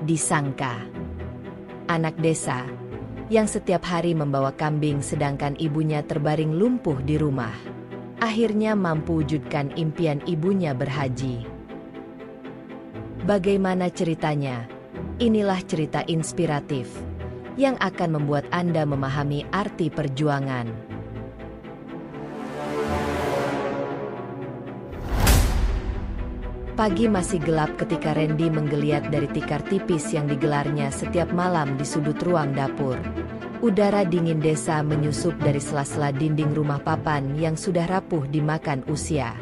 disangka. Anak desa yang setiap hari membawa kambing sedangkan ibunya terbaring lumpuh di rumah, akhirnya mampu wujudkan impian ibunya berhaji. Bagaimana ceritanya? Inilah cerita inspiratif yang akan membuat Anda memahami arti perjuangan. Pagi masih gelap ketika Randy menggeliat dari tikar tipis yang digelarnya setiap malam di sudut ruang dapur. Udara dingin desa menyusup dari sela-sela dinding rumah papan yang sudah rapuh dimakan usia.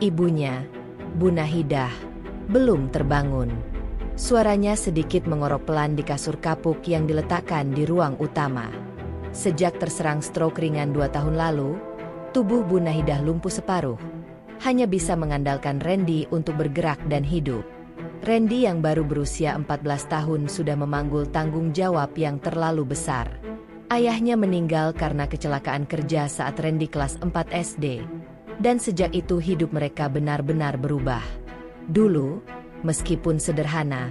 Ibunya, Bu Nahidah, belum terbangun. Suaranya sedikit mengorok pelan di kasur kapuk yang diletakkan di ruang utama. Sejak terserang stroke ringan 2 tahun lalu, tubuh Bu Nahidah lumpuh separuh. Hanya bisa mengandalkan Randy untuk bergerak dan hidup. Randy yang baru berusia 14 tahun sudah memanggul tanggung jawab yang terlalu besar. Ayahnya meninggal karena kecelakaan kerja saat Randy kelas 4 SD. Dan sejak itu hidup mereka benar-benar berubah. Dulu, meskipun sederhana,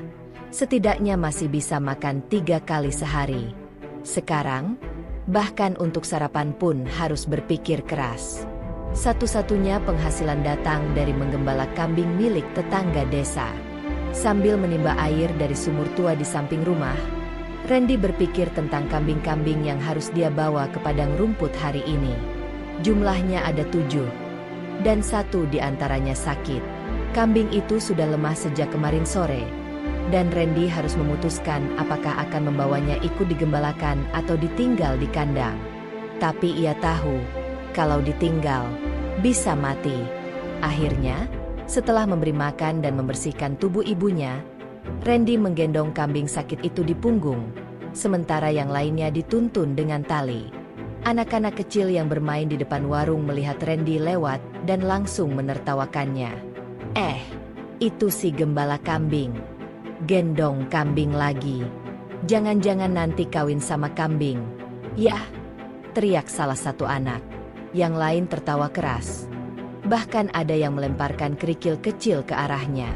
setidaknya masih bisa makan 3 kali sehari. Sekarang, bahkan untuk sarapan pun harus berpikir keras. Satu-satunya penghasilan datang dari menggembala kambing milik tetangga desa. Sambil menimba air dari sumur tua di samping rumah, Randy berpikir tentang kambing-kambing yang harus dia bawa ke padang rumput hari ini. Jumlahnya ada 7, dan 1 diantaranya sakit. Kambing itu sudah lemah sejak kemarin sore, dan Randy harus memutuskan apakah akan membawanya ikut digembalakan atau ditinggal di kandang. Tapi ia tahu, kalau ditinggal, bisa mati. Akhirnya, setelah memberi makan dan membersihkan tubuh ibunya, Randy menggendong kambing sakit itu di punggung, sementara yang lainnya dituntun dengan tali. Anak-anak kecil yang bermain di depan warung melihat Randy lewat dan langsung menertawakannya. Itu si gembala kambing. Gendong kambing lagi. Jangan-jangan nanti kawin sama kambing. Yah, teriak salah satu anak. Yang lain tertawa keras. Bahkan ada yang melemparkan kerikil kecil ke arahnya.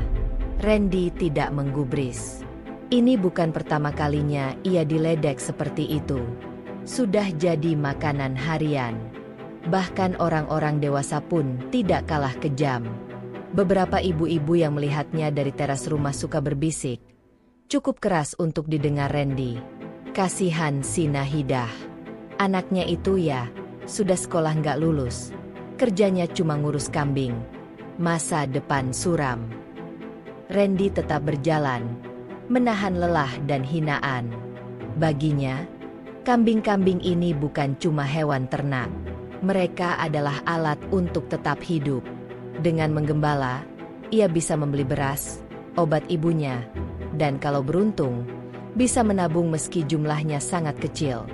Randy tidak menggubris. Ini bukan pertama kalinya ia diledek seperti itu. Sudah jadi makanan harian. Bahkan orang-orang dewasa pun tidak kalah kejam. Beberapa ibu-ibu yang melihatnya dari teras rumah suka berbisik. Cukup keras untuk didengar Randy. Kasihan si Nahidah. Anaknya itu ya, sudah sekolah nggak lulus. Kerjanya cuma ngurus kambing. Masa depan suram. Randy tetap berjalan, menahan lelah dan hinaan. Baginya, kambing-kambing ini bukan cuma hewan ternak. Mereka adalah alat untuk tetap hidup. Dengan menggembala, ia bisa membeli beras, obat ibunya, dan kalau beruntung, bisa menabung meski jumlahnya sangat kecil.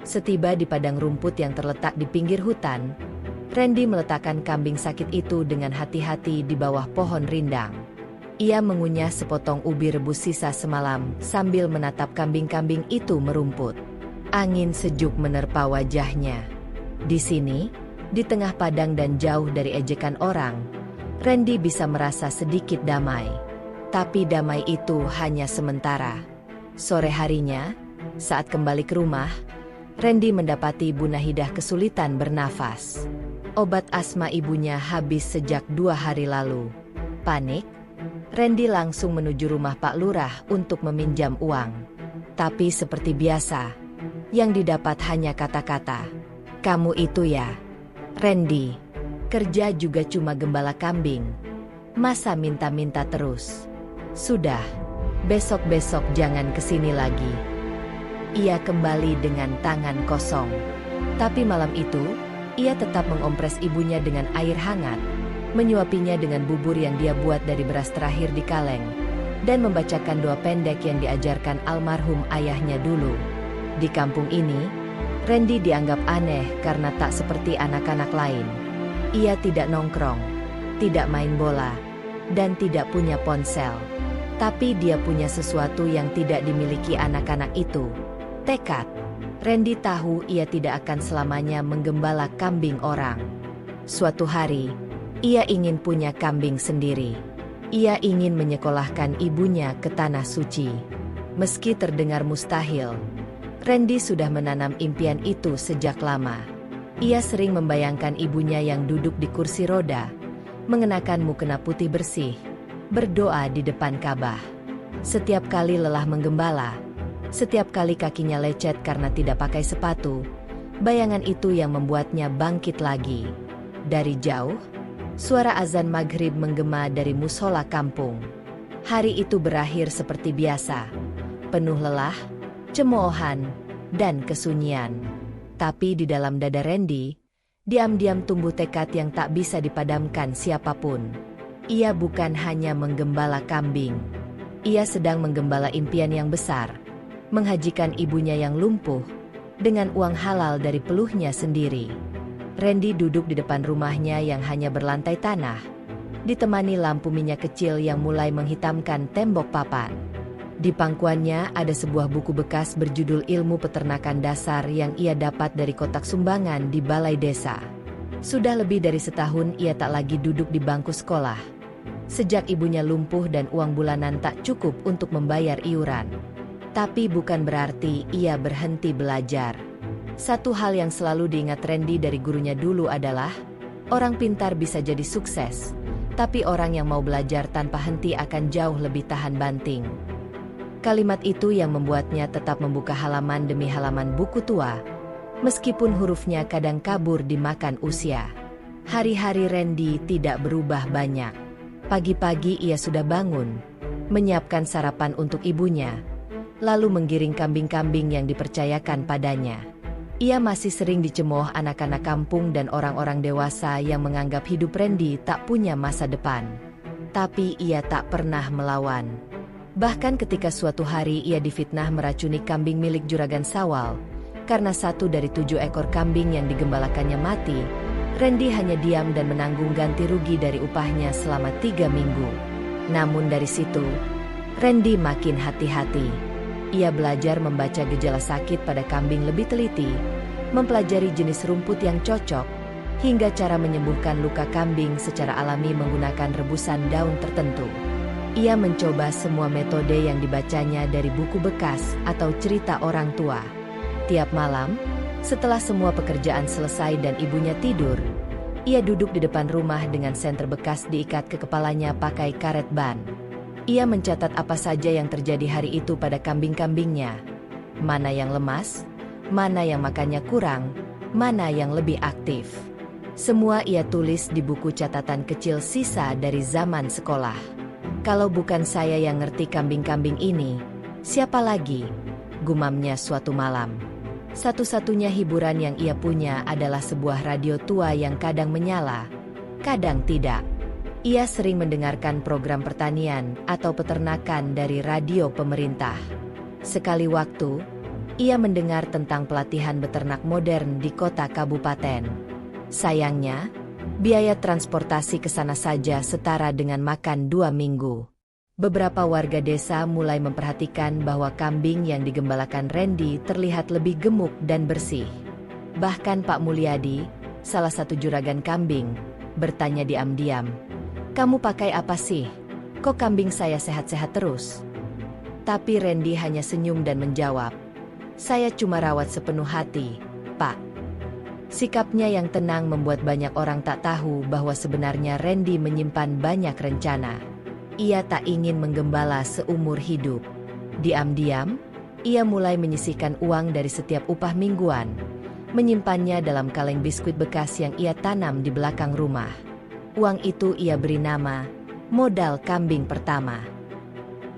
Setiba di padang rumput yang terletak di pinggir hutan, Randy meletakkan kambing sakit itu dengan hati-hati di bawah pohon rindang. Ia mengunyah sepotong ubi rebus sisa semalam sambil menatap kambing-kambing itu merumput. Angin sejuk menerpa wajahnya. Di sini, di tengah padang dan jauh dari ejekan orang, Randy bisa merasa sedikit damai. Tapi damai itu hanya sementara. Sore harinya, saat kembali ke rumah, Randy mendapati Bu Nahidah kesulitan bernafas. Obat asma ibunya habis sejak 2 hari lalu. Panik, Randy langsung menuju rumah Pak Lurah untuk meminjam uang. Tapi seperti biasa, yang didapat hanya kata-kata. "Kamu itu ya, Randy, kerja juga cuma gembala kambing. Masa minta-minta terus? Sudah, besok-besok jangan kesini lagi." Ia kembali dengan tangan kosong. Tapi malam itu, ia tetap mengompres ibunya dengan air hangat, menyuapinya dengan bubur yang dia buat dari beras terakhir di kaleng, dan membacakan doa pendek yang diajarkan almarhum ayahnya dulu. Di kampung ini, Randy dianggap aneh karena tak seperti anak-anak lain. Ia tidak nongkrong, tidak main bola, dan tidak punya ponsel. Tapi dia punya sesuatu yang tidak dimiliki anak-anak itu. Tekad. Randy tahu ia tidak akan selamanya menggembala kambing orang. Suatu hari, ia ingin punya kambing sendiri. Ia ingin menyekolahkan ibunya ke tanah suci. Meski terdengar mustahil, Randy sudah menanam impian itu sejak lama. Ia sering membayangkan ibunya yang duduk di kursi roda, mengenakan mukena putih bersih, berdoa di depan Ka'bah. Setiap kali lelah menggembala, setiap kali kakinya lecet karena tidak pakai sepatu, bayangan itu yang membuatnya bangkit lagi. Dari jauh, suara azan maghrib menggema dari musola kampung. Hari itu berakhir seperti biasa, penuh lelah, cemoohan, dan kesunyian. Tapi di dalam dada Randy, diam-diam tumbuh tekad yang tak bisa dipadamkan siapapun. Ia bukan hanya menggembala kambing. Ia sedang menggembala impian yang besar, menghajikan ibunya yang lumpuh, dengan uang halal dari peluhnya sendiri. Randy duduk di depan rumahnya yang hanya berlantai tanah, ditemani lampu minyak kecil yang mulai menghitamkan tembok papan. Di pangkuannya ada sebuah buku bekas berjudul Ilmu Peternakan Dasar yang ia dapat dari kotak sumbangan di balai desa. Sudah lebih dari setahun ia tak lagi duduk di bangku sekolah. Sejak ibunya lumpuh dan uang bulanan tak cukup untuk membayar iuran. Tapi bukan berarti ia berhenti belajar. Satu hal yang selalu diingat Randy dari gurunya dulu adalah, orang pintar bisa jadi sukses, tapi orang yang mau belajar tanpa henti akan jauh lebih tahan banting. Kalimat itu yang membuatnya tetap membuka halaman demi halaman buku tua, meskipun hurufnya kadang kabur dimakan usia. Hari-hari Randy tidak berubah banyak. Pagi-pagi ia sudah bangun, menyiapkan sarapan untuk ibunya, lalu menggiring kambing-kambing yang dipercayakan padanya. Ia masih sering dicemooh anak-anak kampung dan orang-orang dewasa yang menganggap hidup Randy tak punya masa depan. Tapi ia tak pernah melawan. Bahkan ketika suatu hari ia difitnah meracuni kambing milik Juragan Sawal, karena 1 dari 7 ekor kambing yang digembalakannya mati, Randy hanya diam dan menanggung ganti rugi dari upahnya selama 3 minggu. Namun dari situ, Randy makin hati-hati. Ia belajar membaca gejala sakit pada kambing lebih teliti, mempelajari jenis rumput yang cocok, hingga cara menyembuhkan luka kambing secara alami menggunakan rebusan daun tertentu. Ia mencoba semua metode yang dibacanya dari buku bekas atau cerita orang tua. Tiap malam, setelah semua pekerjaan selesai dan ibunya tidur, ia duduk di depan rumah dengan senter bekas diikat ke kepalanya pakai karet ban. Ia mencatat apa saja yang terjadi hari itu pada kambing-kambingnya. Mana yang lemas, mana yang makannya kurang, mana yang lebih aktif. Semua ia tulis di buku catatan kecil sisa dari zaman sekolah. Kalau bukan saya yang ngerti kambing-kambing ini, siapa lagi? Gumamnya suatu malam. Satu-satunya hiburan yang ia punya adalah sebuah radio tua yang kadang menyala, kadang tidak. Ia sering mendengarkan program pertanian atau peternakan dari radio pemerintah. Sekali waktu, ia mendengar tentang pelatihan beternak modern di kota kabupaten. Sayangnya, biaya transportasi ke sana saja setara dengan makan 2 minggu. Beberapa warga desa mulai memperhatikan bahwa kambing yang digembalakan Randy terlihat lebih gemuk dan bersih. Bahkan Pak Mulyadi, salah satu juragan kambing, bertanya diam-diam, "Kamu pakai apa sih? Kok kambing saya sehat-sehat terus?" Tapi Randy hanya senyum dan menjawab, "Saya cuma rawat sepenuh hati, Pak." Sikapnya yang tenang membuat banyak orang tak tahu bahwa sebenarnya Randy menyimpan banyak rencana. Ia tak ingin menggembala seumur hidup. Diam-diam, ia mulai menyisihkan uang dari setiap upah mingguan, menyimpannya dalam kaleng biskuit bekas yang ia tanam di belakang rumah. Uang itu ia beri nama, modal kambing pertama.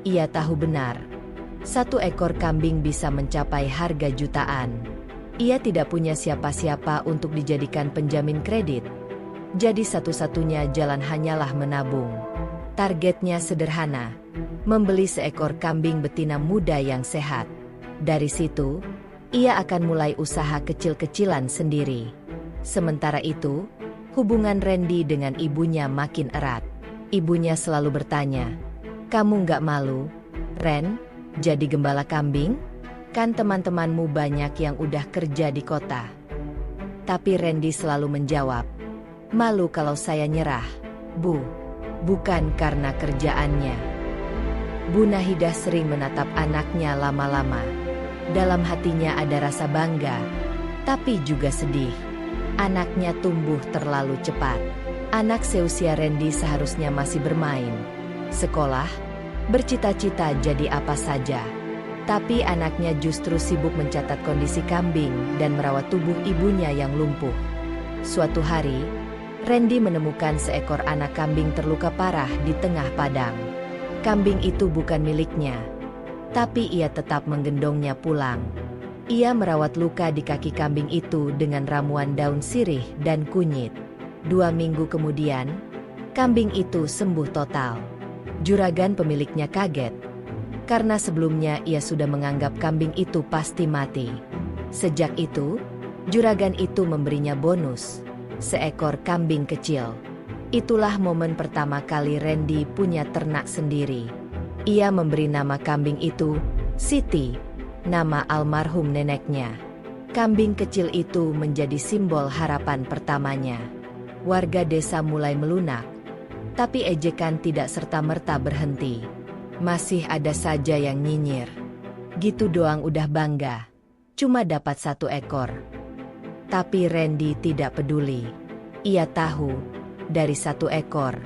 Ia tahu benar, 1 ekor kambing bisa mencapai harga jutaan. Ia tidak punya siapa-siapa untuk dijadikan penjamin kredit. Jadi satu-satunya jalan hanyalah menabung. Targetnya sederhana, membeli seekor kambing betina muda yang sehat. Dari situ, ia akan mulai usaha kecil-kecilan sendiri. Sementara itu, hubungan Randy dengan ibunya makin erat. Ibunya selalu bertanya, "Kamu nggak malu, Ren, jadi gembala kambing? Kan teman-temanmu banyak yang udah kerja di kota." Tapi Randy selalu menjawab, "Malu kalau saya nyerah, Bu. Bukan karena kerjaannya." Bu Nahidah sering menatap anaknya lama-lama. Dalam hatinya ada rasa bangga, tapi juga sedih. Anaknya tumbuh terlalu cepat. Anak seusia Randy seharusnya masih bermain, sekolah, bercita-cita jadi apa saja. Tapi anaknya justru sibuk mencatat kondisi kambing dan merawat tubuh ibunya yang lumpuh. Suatu hari, Randy menemukan seekor anak kambing terluka parah di tengah padang. Kambing itu bukan miliknya, tapi ia tetap menggendongnya pulang. Ia merawat luka di kaki kambing itu dengan ramuan daun sirih dan kunyit. 2 minggu kemudian, kambing itu sembuh total. Juragan pemiliknya kaget, karena sebelumnya ia sudah menganggap kambing itu pasti mati. Sejak itu, juragan itu memberinya bonus, seekor kambing kecil. Itulah momen pertama kali Randy punya ternak sendiri. Ia memberi nama kambing itu Siti, nama almarhum neneknya. Kambing kecil itu menjadi simbol harapan pertamanya. Warga desa mulai melunak, tapi ejekan tidak serta-merta berhenti. Masih ada saja yang nyinyir. Gitu doang udah bangga, cuma dapat 1 ekor. Tapi Randy tidak peduli. Ia tahu, dari 1 ekor,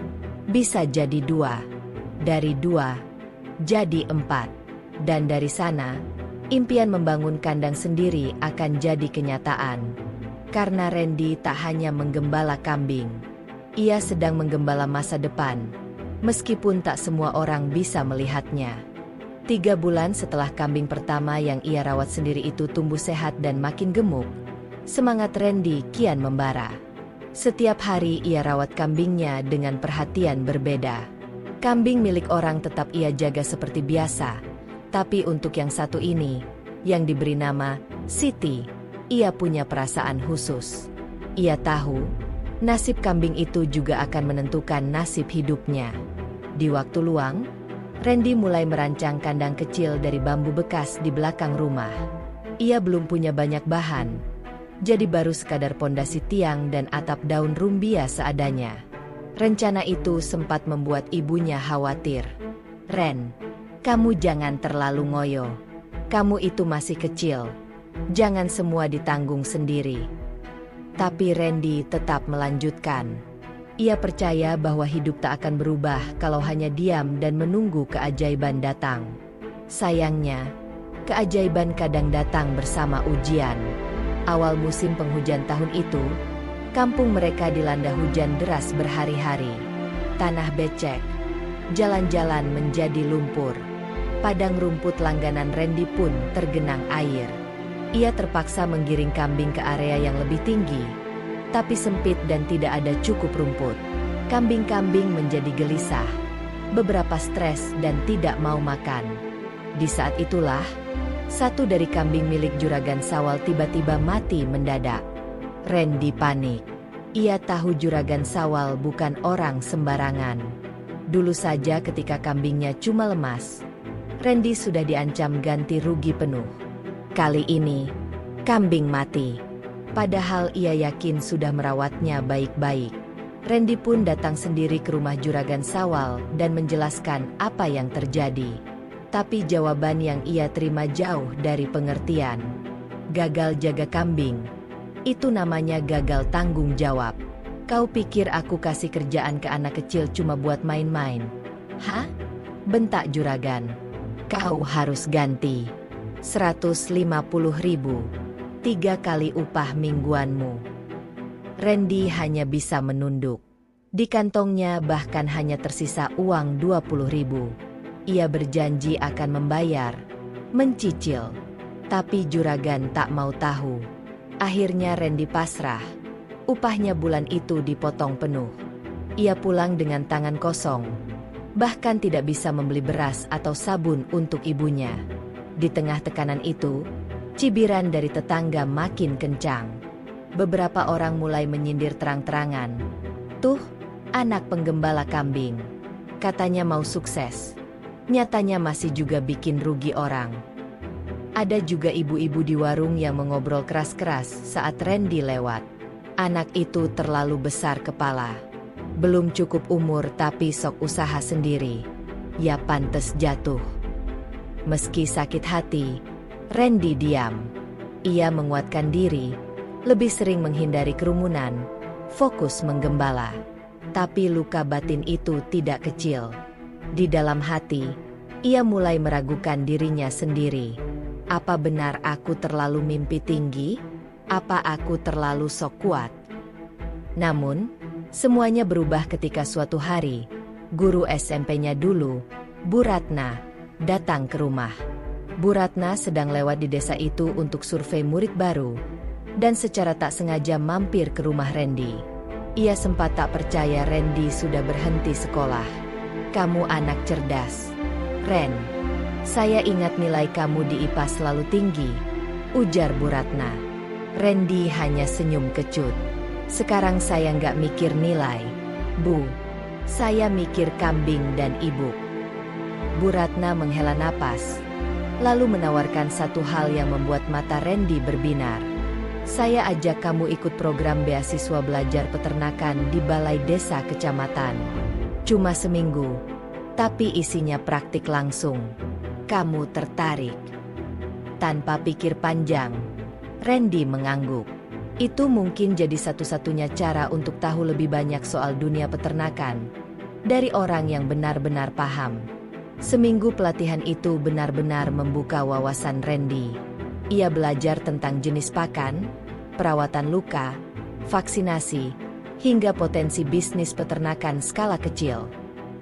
bisa jadi 2. Dari 2, jadi 4. Dan dari sana, impian membangun kandang sendiri akan jadi kenyataan. Karena Randy tak hanya menggembala kambing, ia sedang menggembala masa depan, meskipun tak semua orang bisa melihatnya. 3 bulan setelah kambing pertama yang ia rawat sendiri itu tumbuh sehat dan makin gemuk, semangat Randy kian membara. Setiap hari ia rawat kambingnya dengan perhatian berbeda. Kambing milik orang tetap ia jaga seperti biasa, tapi untuk yang satu ini, yang diberi nama Siti, ia punya perasaan khusus. Ia tahu, nasib kambing itu juga akan menentukan nasib hidupnya. Di waktu luang, Randy mulai merancang kandang kecil dari bambu bekas di belakang rumah. Ia belum punya banyak bahan, jadi baru sekadar pondasi tiang dan atap daun rumbia seadanya. Rencana itu sempat membuat ibunya khawatir. "Ren, kamu jangan terlalu ngoyo. Kamu itu masih kecil. Jangan semua ditanggung sendiri." Tapi Randy tetap melanjutkan. Ia percaya bahwa hidup tak akan berubah kalau hanya diam dan menunggu keajaiban datang. Sayangnya, keajaiban kadang datang bersama ujian. Awal musim penghujan tahun itu, kampung mereka dilanda hujan deras berhari-hari. Tanah becek, jalan-jalan menjadi lumpur. Padang rumput langganan Randy pun tergenang air. Ia terpaksa menggiring kambing ke area yang lebih tinggi, tapi sempit dan tidak ada cukup rumput. Kambing-kambing menjadi gelisah, beberapa stres dan tidak mau makan. Di saat itulah, satu dari kambing milik juragan Sawal tiba-tiba mati mendadak. Randy panik. Ia tahu juragan Sawal bukan orang sembarangan. Dulu saja ketika kambingnya cuma lemas, Randy sudah diancam ganti rugi penuh. Kali ini, kambing mati. Padahal ia yakin sudah merawatnya baik-baik. Randy pun datang sendiri ke rumah juragan Sawal dan menjelaskan apa yang terjadi. Tapi jawaban yang ia terima jauh dari pengertian. Gagal jaga kambing. Itu namanya gagal tanggung jawab. Kau pikir aku kasih kerjaan ke anak kecil cuma buat main-main? Hah? Bentak juragan. Kau harus ganti 150.000, 3 kali upah mingguanmu. Randy hanya bisa menunduk. Di kantongnya bahkan hanya tersisa uang 20.000. Ia berjanji akan membayar, mencicil. Tapi juragan tak mau tahu. Akhirnya Randy pasrah. Upahnya bulan itu dipotong penuh. Ia pulang dengan tangan kosong. Bahkan tidak bisa membeli beras atau sabun untuk ibunya. Di tengah tekanan itu, cibiran dari tetangga makin kencang. Beberapa orang mulai menyindir terang-terangan. Tuh, anak penggembala kambing. Katanya mau sukses. Nyatanya masih juga bikin rugi orang. Ada juga ibu-ibu di warung yang mengobrol keras-keras saat Randy lewat. Anak itu terlalu besar kepala. Belum cukup umur tapi sok usaha sendiri. Ya pantes jatuh. Meski sakit hati, Randy diam. Ia menguatkan diri, lebih sering menghindari kerumunan, fokus menggembala. Tapi luka batin itu tidak kecil. Di dalam hati, ia mulai meragukan dirinya sendiri. Apa benar aku terlalu mimpi tinggi? Apa aku terlalu sok kuat? Namun, semuanya berubah ketika suatu hari, guru SMP-nya dulu, Bu Ratna, datang ke rumah. Bu Ratna sedang lewat di desa itu untuk survei murid baru, dan secara tak sengaja mampir ke rumah Randy. Ia sempat tak percaya Randy sudah berhenti sekolah. Kamu anak cerdas, Ren. Saya ingat nilai kamu di IPA selalu tinggi, ujar Bu Ratna. Randy hanya senyum kecut. Sekarang saya nggak mikir nilai, Bu. Saya mikir kambing dan ibu. Bu Ratna menghela napas, lalu menawarkan satu hal yang membuat mata Randy berbinar. Saya ajak kamu ikut program beasiswa belajar peternakan di balai desa kecamatan. Cuma seminggu, tapi isinya praktik langsung. Kamu tertarik? Tanpa pikir panjang, Randy mengangguk. Itu mungkin jadi satu-satunya cara untuk tahu lebih banyak soal dunia peternakan dari orang yang benar-benar paham. Seminggu pelatihan itu benar-benar membuka wawasan Randy. Ia belajar tentang jenis pakan, perawatan luka, vaksinasi, hingga potensi bisnis peternakan skala kecil.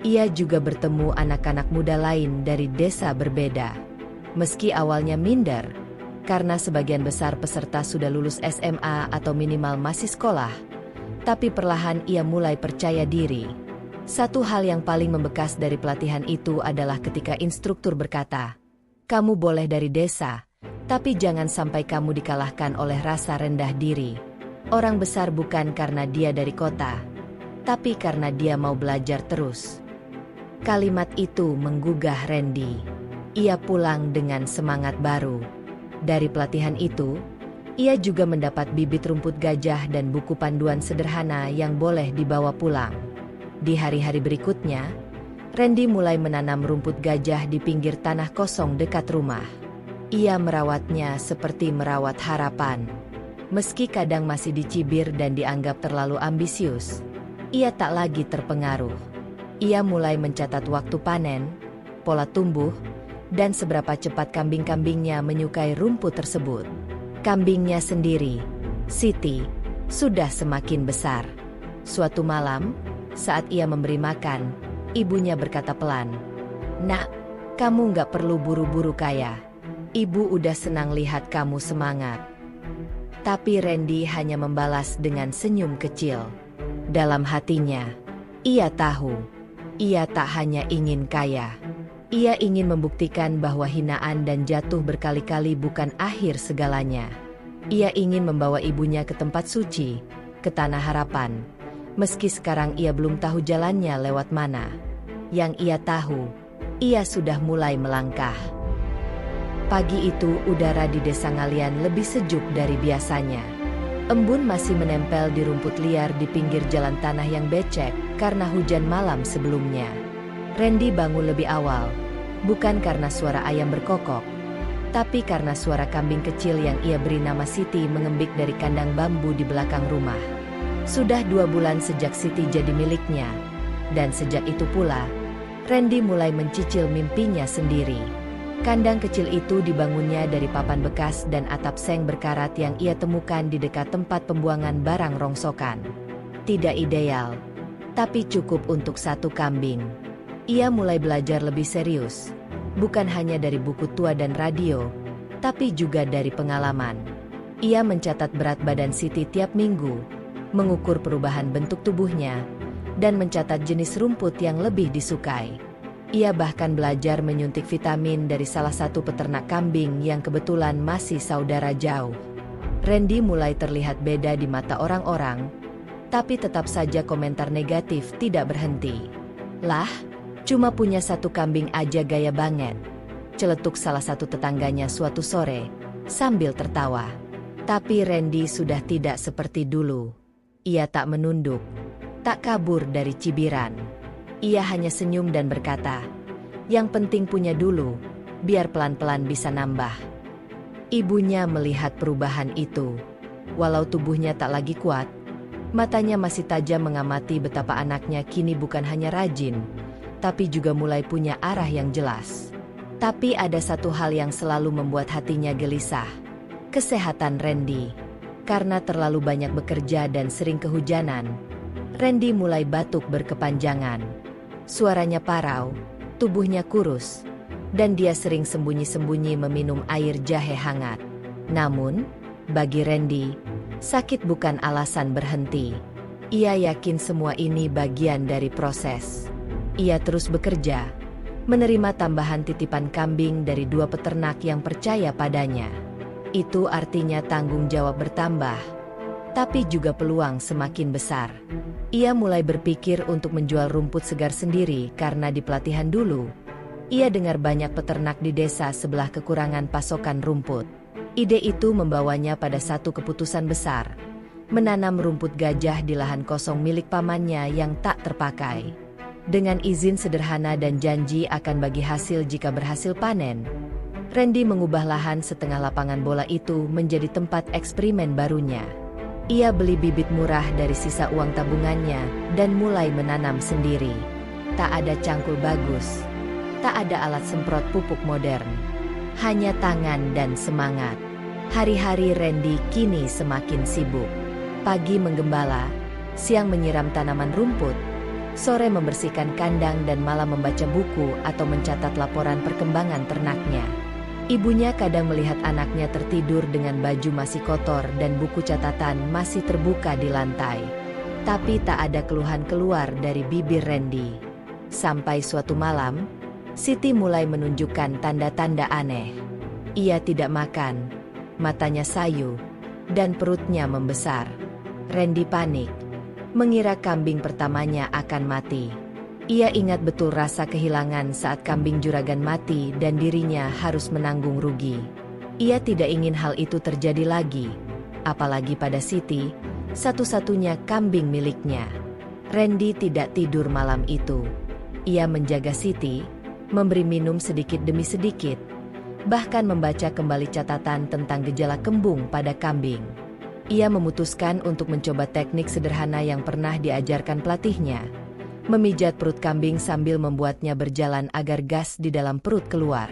Ia juga bertemu anak-anak muda lain dari desa berbeda. Meski awalnya minder, karena sebagian besar peserta sudah lulus SMA atau minimal masih sekolah, tapi perlahan ia mulai percaya diri. Satu hal yang paling membekas dari pelatihan itu adalah ketika instruktur berkata, "Kamu boleh dari desa, tapi jangan sampai kamu dikalahkan oleh rasa rendah diri. Orang besar bukan karena dia dari kota, tapi karena dia mau belajar terus." Kalimat itu menggugah Randy. Ia pulang dengan semangat baru. Dari pelatihan itu, ia juga mendapat bibit rumput gajah dan buku panduan sederhana yang boleh dibawa pulang. Di hari-hari berikutnya, Randy mulai menanam rumput gajah di pinggir tanah kosong dekat rumah. Ia merawatnya seperti merawat harapan. Meski kadang masih dicibir dan dianggap terlalu ambisius, ia tak lagi terpengaruh. Ia mulai mencatat waktu panen, pola tumbuh, dan seberapa cepat kambing-kambingnya menyukai rumput tersebut. Kambingnya sendiri, Siti, sudah semakin besar. Suatu malam, saat ia memberi makan, ibunya berkata pelan, "Nak, kamu nggak perlu buru-buru kaya. Ibu udah senang lihat kamu semangat." Tapi Randy hanya membalas dengan senyum kecil. Dalam hatinya, ia tahu, ia tak hanya ingin kaya. Ia ingin membuktikan bahwa hinaan dan jatuh berkali-kali bukan akhir segalanya. Ia ingin membawa ibunya ke tempat suci, ke tanah harapan. Meski sekarang ia belum tahu jalannya lewat mana. Yang ia tahu, ia sudah mulai melangkah. Pagi itu udara di desa Ngalian lebih sejuk dari biasanya. Embun masih menempel di rumput liar di pinggir jalan tanah yang becek karena hujan malam sebelumnya. Randy bangun lebih awal, bukan karena suara ayam berkokok, tapi karena suara kambing kecil yang ia beri nama Siti mengembik dari kandang bambu di belakang rumah. Sudah 2 bulan sejak Siti jadi miliknya, dan sejak itu pula, Randy mulai mencicil mimpinya sendiri. Kandang kecil itu dibangunnya dari papan bekas dan atap seng berkarat yang ia temukan di dekat tempat pembuangan barang rongsokan. Tidak ideal, tapi cukup untuk 1 kambing. Ia mulai belajar lebih serius, bukan hanya dari buku tua dan radio, tapi juga dari pengalaman. Ia mencatat berat badan Siti tiap minggu, mengukur perubahan bentuk tubuhnya, dan mencatat jenis rumput yang lebih disukai. Ia bahkan belajar menyuntik vitamin dari salah satu peternak kambing yang kebetulan masih saudara jauh. Randy mulai terlihat beda di mata orang-orang, tapi tetap saja komentar negatif tidak berhenti. "Lah, cuma punya 1 kambing aja gaya banget," celetuk salah satu tetangganya suatu sore, sambil tertawa. Tapi Randy sudah tidak seperti dulu. Ia tak menunduk, tak kabur dari cibiran. Ia hanya senyum dan berkata, Yang penting punya dulu, biar pelan-pelan bisa nambah. Ibunya melihat perubahan itu. Walau tubuhnya tak lagi kuat, matanya masih tajam mengamati betapa anaknya kini bukan hanya rajin, tapi juga mulai punya arah yang jelas. Tapi ada satu hal yang selalu membuat hatinya gelisah. Kesehatan Randy. Karena terlalu banyak bekerja dan sering kehujanan, Randy mulai batuk berkepanjangan. Suaranya parau, tubuhnya kurus, dan dia sering sembunyi-sembunyi meminum air jahe hangat. Namun, bagi Randy, sakit bukan alasan berhenti. Ia yakin semua ini bagian dari proses. Ia terus bekerja, menerima tambahan titipan kambing dari 2 peternak yang percaya padanya. Itu artinya tanggung jawab bertambah, tapi juga peluang semakin besar. Ia mulai berpikir untuk menjual rumput segar sendiri karena di pelatihan dulu, ia dengar banyak peternak di desa sebelah kekurangan pasokan rumput. Ide itu membawanya pada satu keputusan besar, menanam rumput gajah di lahan kosong milik pamannya yang tak terpakai. Dengan izin sederhana dan janji akan bagi hasil jika berhasil panen, Randy mengubah lahan setengah lapangan bola itu menjadi tempat eksperimen barunya. Ia beli bibit murah dari sisa uang tabungannya dan mulai menanam sendiri. Tak ada cangkul bagus, tak ada alat semprot pupuk modern, hanya tangan dan semangat. Hari-hari Randy kini semakin sibuk. Pagi menggembala, siang menyiram tanaman rumput, sore membersihkan kandang dan malam membaca buku atau mencatat laporan perkembangan ternaknya. Ibunya kadang melihat anaknya tertidur dengan baju masih kotor dan buku catatan masih terbuka di lantai. Tapi tak ada keluhan keluar dari bibir Randy. Sampai suatu malam, Siti mulai menunjukkan tanda-tanda aneh. Ia tidak makan, matanya sayu, dan perutnya membesar. Randy panik, mengira kambing pertamanya akan mati. Ia ingat betul rasa kehilangan saat kambing juragan mati dan dirinya harus menanggung rugi. Ia tidak ingin hal itu terjadi lagi, apalagi pada Siti, satu-satunya kambing miliknya. Randy tidak tidur malam itu. Ia menjaga Siti, memberi minum sedikit demi sedikit, bahkan membaca kembali catatan tentang gejala kembung pada kambing. Ia memutuskan untuk mencoba teknik sederhana yang pernah diajarkan pelatihnya. Memijat perut kambing sambil membuatnya berjalan agar gas di dalam perut keluar.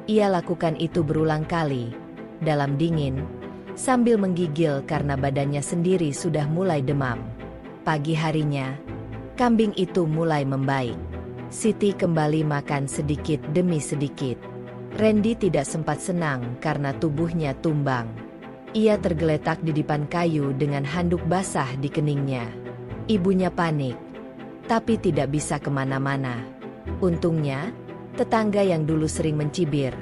Ia lakukan itu berulang kali, dalam dingin, sambil menggigil karena badannya sendiri sudah mulai demam. Pagi harinya, kambing itu mulai membaik. Siti kembali makan sedikit demi sedikit. Randy tidak sempat senang karena tubuhnya tumbang. Ia tergeletak di dipan kayu dengan handuk basah di keningnya. Ibunya panik, tapi tidak bisa kemana-mana. Untungnya, tetangga yang dulu sering mencibir,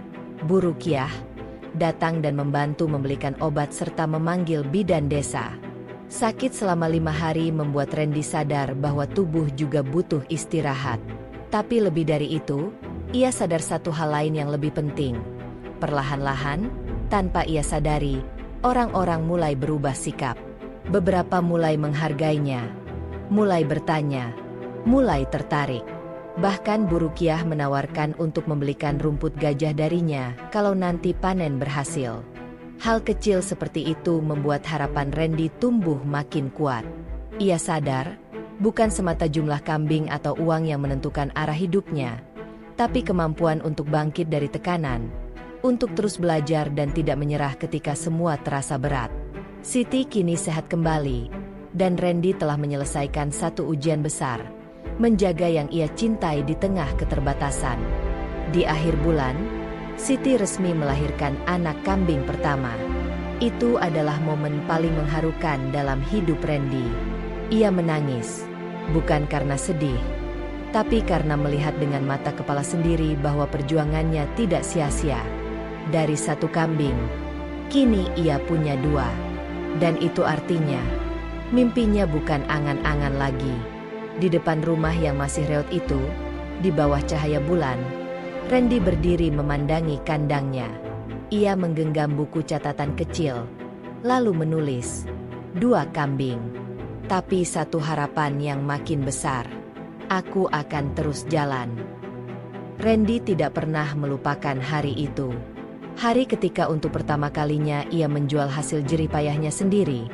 Bu Rukiah, datang dan membantu membelikan obat serta memanggil bidan desa. Sakit selama 5 hari membuat Randy sadar bahwa tubuh juga butuh istirahat. Tapi lebih dari itu, ia sadar satu hal lain yang lebih penting. Perlahan-lahan, tanpa ia sadari, orang-orang mulai berubah sikap. Beberapa mulai menghargainya, mulai bertanya, mulai tertarik. Bahkan Bu Rukiah menawarkan untuk membelikan rumput gajah darinya kalau nanti panen berhasil. Hal kecil seperti itu membuat harapan Randy tumbuh makin kuat. Ia sadar, bukan semata jumlah kambing atau uang yang menentukan arah hidupnya, tapi kemampuan untuk bangkit dari tekanan, untuk terus belajar dan tidak menyerah ketika semua terasa berat. Siti kini sehat kembali, dan Randy telah menyelesaikan satu ujian besar, menjaga yang ia cintai di tengah keterbatasan. Di akhir bulan, Siti resmi melahirkan anak kambing pertama. Itu adalah momen paling mengharukan dalam hidup Randy. Ia menangis, bukan karena sedih, tapi karena melihat dengan mata kepala sendiri bahwa perjuangannya tidak sia-sia. Dari satu kambing, kini ia punya 2. Dan itu artinya, mimpinya bukan angan-angan lagi. Di depan rumah yang masih reot itu, di bawah cahaya bulan, Randy berdiri memandangi kandangnya. Ia menggenggam buku catatan kecil, lalu menulis, 2 kambing. Tapi satu harapan yang makin besar, aku akan terus jalan. Randy tidak pernah melupakan hari itu. Hari ketika untuk pertama kalinya ia menjual hasil jerih payahnya sendiri.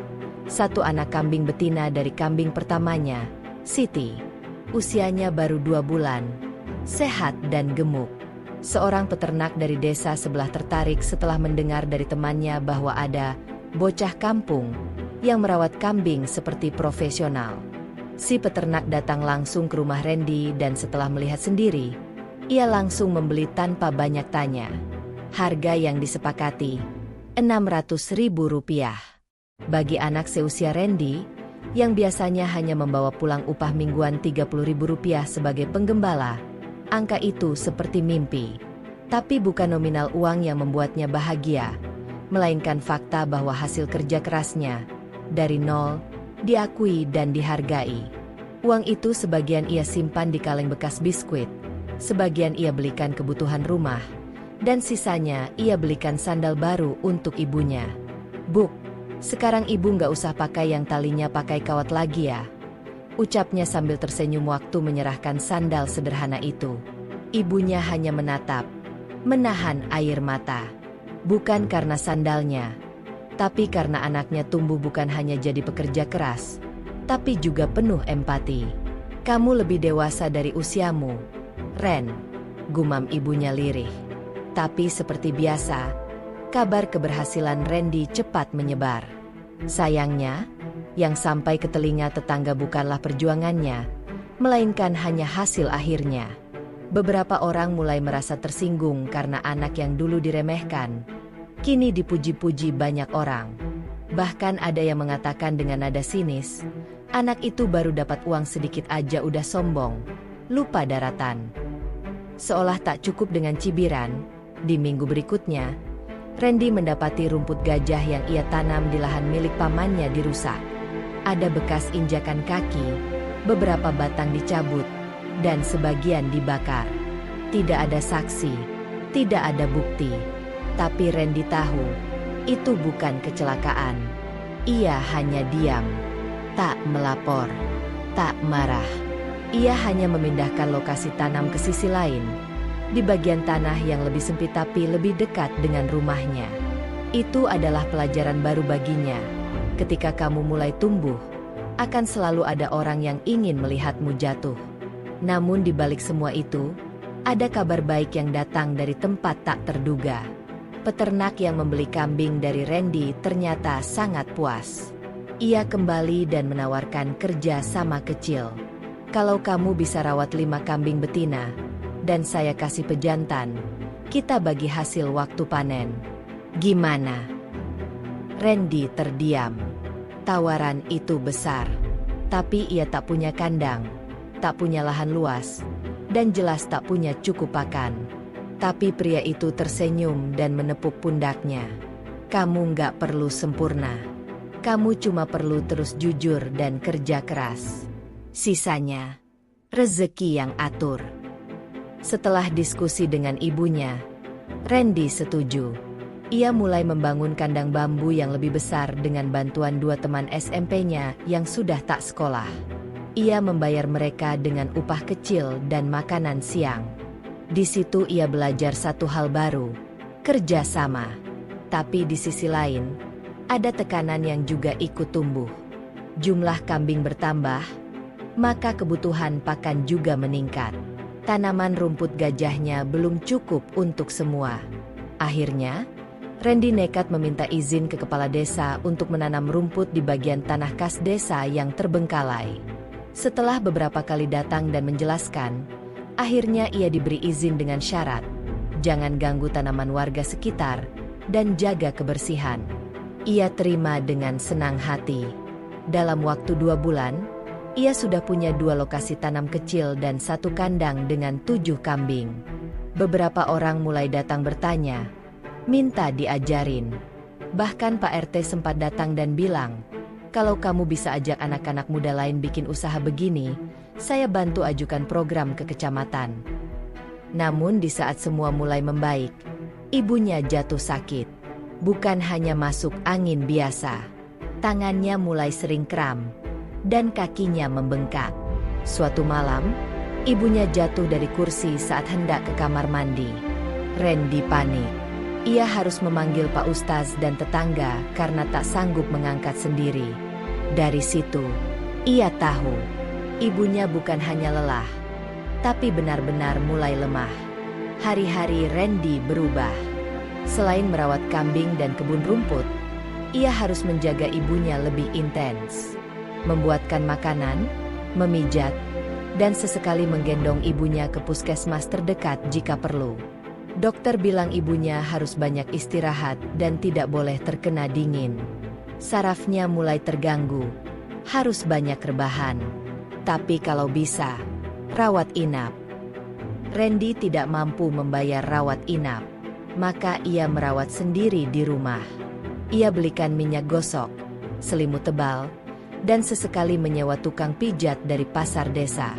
Satu anak kambing betina dari kambing pertamanya, Siti. Usianya baru 2 bulan. Sehat dan gemuk. Seorang peternak dari desa sebelah tertarik setelah mendengar dari temannya bahwa ada bocah kampung yang merawat kambing seperti profesional. Si peternak datang langsung ke rumah Randy dan setelah melihat sendiri, ia langsung membeli tanpa banyak tanya. Harga yang disepakati, Rp600.000. Bagi anak seusia Randy, yang biasanya hanya membawa pulang upah mingguan Rp30.000 sebagai penggembala, angka itu seperti mimpi. Tapi bukan nominal uang yang membuatnya bahagia, melainkan fakta bahwa hasil kerja kerasnya, dari nol, diakui dan dihargai. Uang itu sebagian ia simpan di kaleng bekas biskuit, sebagian ia belikan kebutuhan rumah, dan sisanya ia belikan sandal baru untuk ibunya. "Buk, sekarang ibu nggak usah pakai yang talinya pakai kawat lagi ya," ucapnya sambil tersenyum waktu menyerahkan sandal sederhana itu. Ibunya hanya menatap, menahan air mata. Bukan karena sandalnya, tapi karena anaknya tumbuh bukan hanya jadi pekerja keras, tapi juga penuh empati. "Kamu lebih dewasa dari usiamu, Ren," gumam ibunya lirih. Tapi seperti biasa, kabar keberhasilan Randy cepat menyebar. Sayangnya, yang sampai ke telinga tetangga bukanlah perjuangannya, melainkan hanya hasil akhirnya. Beberapa orang mulai merasa tersinggung karena anak yang dulu diremehkan, kini dipuji-puji banyak orang. Bahkan ada yang mengatakan dengan nada sinis, anak itu baru dapat uang sedikit aja udah sombong, lupa daratan. Seolah tak cukup dengan cibiran, di minggu berikutnya, Randy mendapati rumput gajah yang ia tanam di lahan milik pamannya dirusak. Ada bekas injakan kaki, beberapa batang dicabut, dan sebagian dibakar. Tidak ada saksi, tidak ada bukti. Tapi Randy tahu, itu bukan kecelakaan. Ia hanya diam, tak melapor, tak marah. Ia hanya memindahkan lokasi tanam ke sisi lain, di bagian tanah yang lebih sempit tapi lebih dekat dengan rumahnya. Itu adalah pelajaran baru baginya. Ketika kamu mulai tumbuh, akan selalu ada orang yang ingin melihatmu jatuh. Namun di balik semua itu, ada kabar baik yang datang dari tempat tak terduga. Peternak yang membeli kambing dari Randy ternyata sangat puas. Ia kembali dan menawarkan kerja sama kecil. "Kalau kamu bisa rawat 5 kambing betina, dan saya kasih pejantan, kita bagi hasil waktu panen. Gimana?" Randy terdiam. Tawaran itu besar, tapi ia tak punya kandang, tak punya lahan luas, dan jelas tak punya cukup pakan. Tapi pria itu tersenyum dan menepuk pundaknya. "Kamu nggak perlu sempurna. Kamu cuma perlu terus jujur dan kerja keras. Sisanya, rezeki yang atur." Setelah diskusi dengan ibunya, Randy setuju. Ia mulai membangun kandang bambu yang lebih besar dengan bantuan 2 teman SMP-nya yang sudah tak sekolah. Ia membayar mereka dengan upah kecil dan makanan siang. Di situ ia belajar satu hal baru, kerja sama. Tapi di sisi lain, ada tekanan yang juga ikut tumbuh. Jumlah kambing bertambah, maka kebutuhan pakan juga meningkat. Tanaman rumput gajahnya belum cukup untuk semua. Akhirnya, Randy nekat meminta izin ke kepala desa untuk menanam rumput di bagian tanah kas desa yang terbengkalai. Setelah beberapa kali datang dan menjelaskan, akhirnya ia diberi izin dengan syarat, jangan ganggu tanaman warga sekitar, dan jaga kebersihan. Ia terima dengan senang hati. Dalam waktu 2 bulan, ia sudah punya 2 lokasi tanam kecil dan 1 kandang dengan 7 kambing. Beberapa orang mulai datang bertanya, minta diajarin. Bahkan Pak RT sempat datang dan bilang, "Kalau kamu bisa ajak anak-anak muda lain bikin usaha begini, saya bantu ajukan program ke kecamatan." Namun di saat semua mulai membaik, ibunya jatuh sakit. Bukan hanya masuk angin biasa, tangannya mulai sering kram, dan kakinya membengkak. Suatu malam, Ibunya jatuh dari kursi saat hendak ke kamar mandi. Randy panik. Ia harus memanggil Pak Ustaz dan tetangga karena tak sanggup mengangkat sendiri. Dari situ, ia tahu ibunya bukan hanya lelah, tapi benar-benar mulai lemah. Hari-hari Randy berubah. Selain merawat kambing dan kebun rumput, ia harus menjaga ibunya lebih intens. Membuatkan makanan, memijat, dan sesekali menggendong ibunya ke puskesmas terdekat jika perlu. Dokter bilang ibunya harus banyak istirahat dan tidak boleh terkena dingin. Sarafnya mulai terganggu, harus banyak rebahan. Tapi kalau bisa, rawat inap. Randy tidak mampu membayar rawat inap, maka ia merawat sendiri di rumah. Ia belikan minyak gosok, selimut tebal, dan sesekali menyewa tukang pijat dari pasar desa.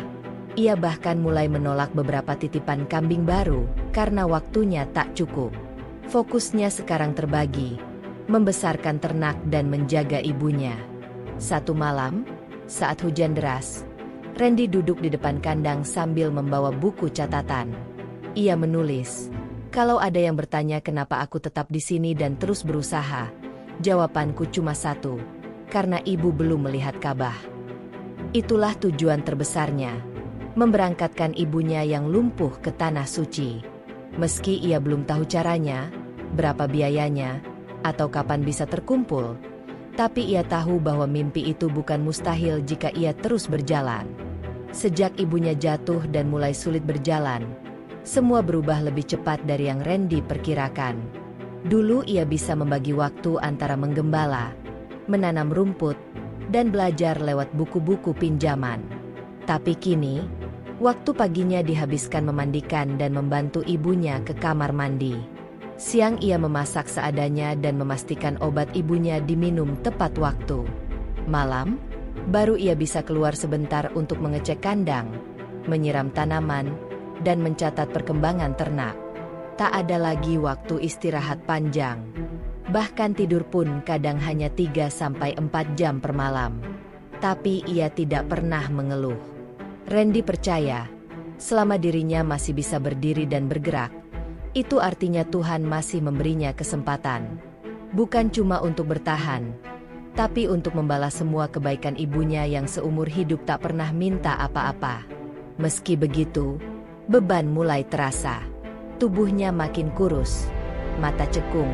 Ia bahkan mulai menolak beberapa titipan kambing baru karena waktunya tak cukup. Fokusnya sekarang terbagi, membesarkan ternak dan menjaga ibunya. Satu malam, saat hujan deras, Randy duduk di depan kandang sambil membawa buku catatan. Ia menulis, "Kalau ada yang bertanya kenapa aku tetap di sini dan terus berusaha, jawabanku cuma satu, karena ibu belum melihat Ka'bah." Itulah tujuan terbesarnya, memberangkatkan ibunya yang lumpuh ke tanah suci. Meski ia belum tahu caranya, berapa biayanya, atau kapan bisa terkumpul, tapi ia tahu bahwa mimpi itu bukan mustahil jika ia terus berjalan. Sejak ibunya jatuh dan mulai sulit berjalan, semua berubah lebih cepat dari yang Randy perkirakan. Dulu ia bisa membagi waktu antara menggembala, menanam rumput, dan belajar lewat buku-buku pinjaman. Tapi kini, waktu paginya dihabiskan memandikan dan membantu ibunya ke kamar mandi. Siang ia memasak seadanya dan memastikan obat ibunya diminum tepat waktu. Malam, baru ia bisa keluar sebentar untuk mengecek kandang, menyiram tanaman, dan mencatat perkembangan ternak. Tak ada lagi waktu istirahat panjang. Bahkan tidur pun kadang hanya 3-4 jam per malam. Tapi ia tidak pernah mengeluh. Randy percaya, selama dirinya masih bisa berdiri dan bergerak, itu artinya Tuhan masih memberinya kesempatan. Bukan cuma untuk bertahan, tapi untuk membalas semua kebaikan ibunya yang seumur hidup tak pernah minta apa-apa. Meski begitu, beban mulai terasa. Tubuhnya makin kurus, mata cekung,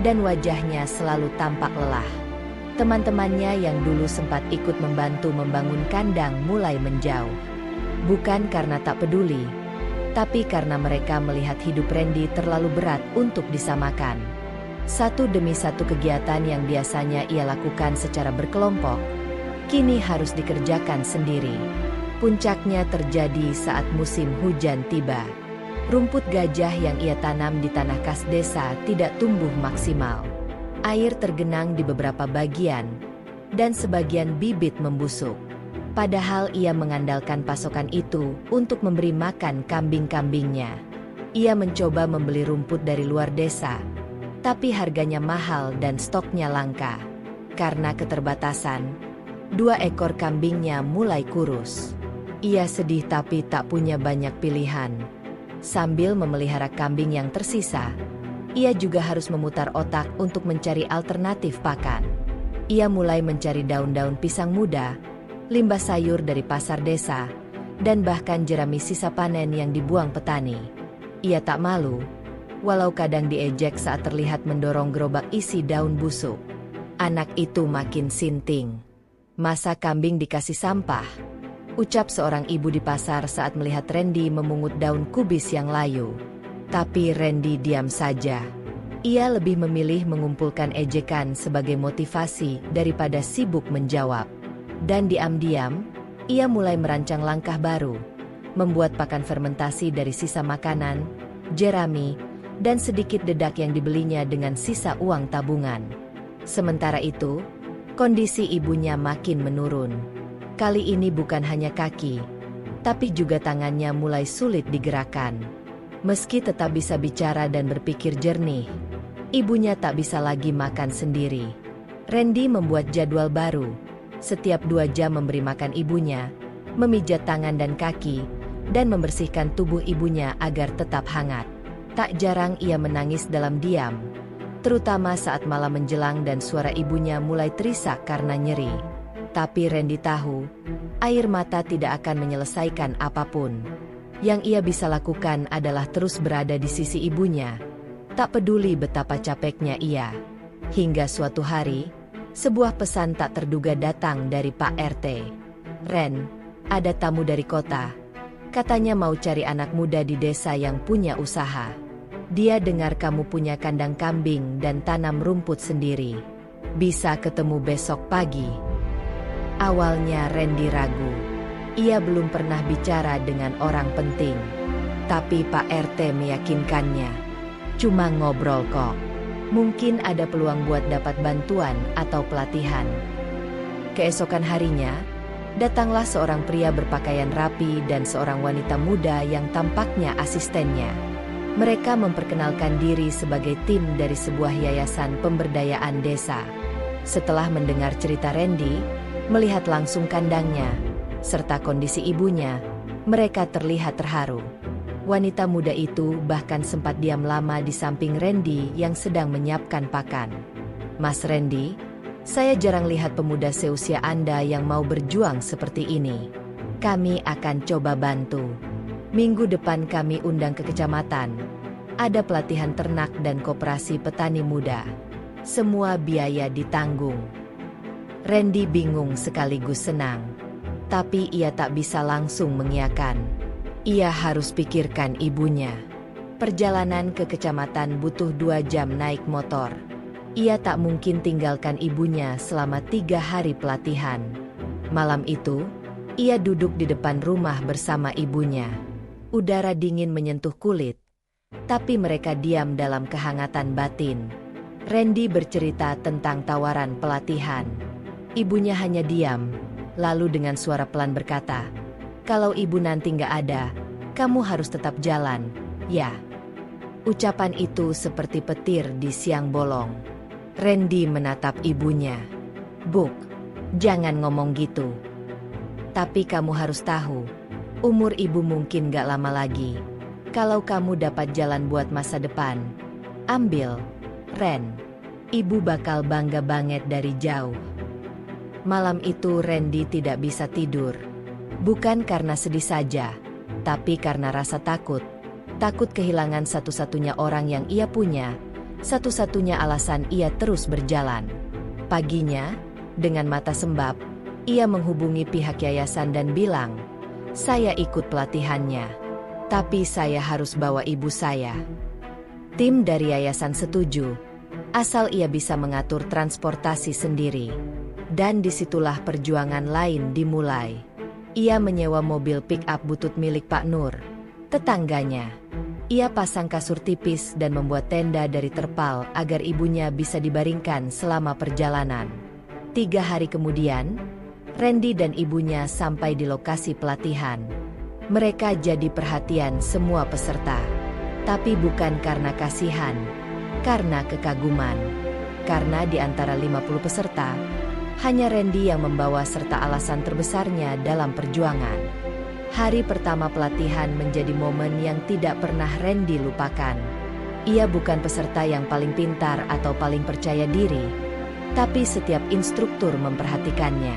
dan wajahnya selalu tampak lelah. Teman-temannya yang dulu sempat ikut membantu membangun kandang mulai menjauh. Bukan karena tak peduli, tapi karena mereka melihat hidup Randy terlalu berat untuk disamakan. Satu demi satu kegiatan yang biasanya ia lakukan secara berkelompok, kini harus dikerjakan sendiri. Puncaknya terjadi saat musim hujan tiba. Rumput gajah yang ia tanam di tanah kas desa tidak tumbuh maksimal. Air tergenang di beberapa bagian, dan sebagian bibit membusuk. Padahal ia mengandalkan pasokan itu untuk memberi makan kambing-kambingnya. Ia mencoba membeli rumput dari luar desa, tapi harganya mahal dan stoknya langka. Karena keterbatasan, 2 ekor kambingnya mulai kurus. Ia sedih tapi tak punya banyak pilihan. Sambil memelihara kambing yang tersisa, ia juga harus memutar otak untuk mencari alternatif pakan. Ia mulai mencari daun-daun pisang muda, limbah sayur dari pasar desa, dan bahkan jerami sisa panen yang dibuang petani. Ia tak malu, walau kadang diejek saat terlihat mendorong gerobak isi daun busuk. Anak itu makin sinting. "Masa kambing dikasih sampah?" ucap seorang ibu di pasar saat melihat Randy memungut daun kubis yang layu. Tapi Randy diam saja. Ia lebih memilih mengumpulkan ejekan sebagai motivasi daripada sibuk menjawab. Dan diam-diam, ia mulai merancang langkah baru, membuat pakan fermentasi dari sisa makanan, jerami, dan sedikit dedak yang dibelinya dengan sisa uang tabungan. Sementara itu, kondisi ibunya makin menurun. Kali ini bukan hanya kaki, tapi juga tangannya mulai sulit digerakkan. Meski tetap bisa bicara dan berpikir jernih, ibunya tak bisa lagi makan sendiri. Randy membuat jadwal baru. Setiap 2 jam memberi makan ibunya, memijat tangan dan kaki, dan membersihkan tubuh ibunya agar tetap hangat. Tak jarang ia menangis dalam diam, terutama saat malam menjelang dan suara ibunya mulai terisak karena nyeri. Tapi Randy tahu, air mata tidak akan menyelesaikan apapun. Yang ia bisa lakukan adalah terus berada di sisi ibunya, tak peduli betapa capeknya ia. Hingga suatu hari, sebuah pesan tak terduga datang dari Pak RT. "Ren, ada tamu dari kota. Katanya mau cari anak muda di desa yang punya usaha. Dia dengar kamu punya kandang kambing dan tanam rumput sendiri. Bisa ketemu besok pagi." Awalnya Randy ragu. Ia belum pernah bicara dengan orang penting. Tapi Pak RT meyakinkannya. "Cuma ngobrol kok. Mungkin ada peluang buat dapat bantuan atau pelatihan." Keesokan harinya, datanglah seorang pria berpakaian rapi dan seorang wanita muda yang tampaknya asistennya. Mereka memperkenalkan diri sebagai tim dari sebuah yayasan pemberdayaan desa. Setelah mendengar cerita Randy, melihat langsung kandangnya, serta kondisi ibunya, mereka terlihat terharu. Wanita muda itu bahkan sempat diam lama di samping Randy yang sedang menyiapkan pakan. "Mas Randy, saya jarang lihat pemuda seusia Anda yang mau berjuang seperti ini. Kami akan coba bantu. Minggu depan kami undang ke kecamatan. Ada pelatihan ternak dan koperasi petani muda. Semua biaya ditanggung." Randy bingung sekaligus senang. Tapi ia tak bisa langsung mengiyakan. Ia harus pikirkan ibunya. Perjalanan ke kecamatan butuh 2 jam naik motor. Ia tak mungkin tinggalkan ibunya selama 3 hari pelatihan. Malam itu, ia duduk di depan rumah bersama ibunya. Udara dingin menyentuh kulit, tapi mereka diam dalam kehangatan batin. Randy bercerita tentang tawaran pelatihan. Ibunya hanya diam, lalu dengan suara pelan berkata, "Kalau ibu nanti nggak ada, kamu harus tetap jalan, ya." Ucapan itu seperti petir di siang bolong. Randy menatap ibunya. "Buk, jangan ngomong gitu. Tapi kamu harus tahu, umur ibu mungkin nggak lama lagi. Kalau kamu dapat jalan buat masa depan, ambil, Ren. Ibu bakal bangga banget dari jauh." Malam itu Randy tidak bisa tidur. Bukan karena sedih saja, tapi karena rasa takut. Takut kehilangan satu-satunya orang yang ia punya, satu-satunya alasan ia terus berjalan. Paginya, dengan mata sembab, ia menghubungi pihak yayasan dan bilang, "Saya ikut pelatihannya, tapi saya harus bawa ibu saya." Tim dari yayasan setuju, asal ia bisa mengatur transportasi sendiri. Dan disitulah perjuangan lain dimulai. Ia menyewa mobil pick-up butut milik Pak Nur, tetangganya. Ia pasang kasur tipis dan membuat tenda dari terpal agar ibunya bisa dibaringkan selama perjalanan. 3 hari kemudian, Randy dan ibunya sampai di lokasi pelatihan. Mereka jadi perhatian semua peserta. Tapi bukan karena kasihan, karena kekaguman. Karena di antara 50 peserta, hanya Randy yang membawa serta alasan terbesarnya dalam perjuangan. Hari pertama pelatihan menjadi momen yang tidak pernah Randy lupakan. Ia bukan peserta yang paling pintar atau paling percaya diri, tapi setiap instruktur memperhatikannya.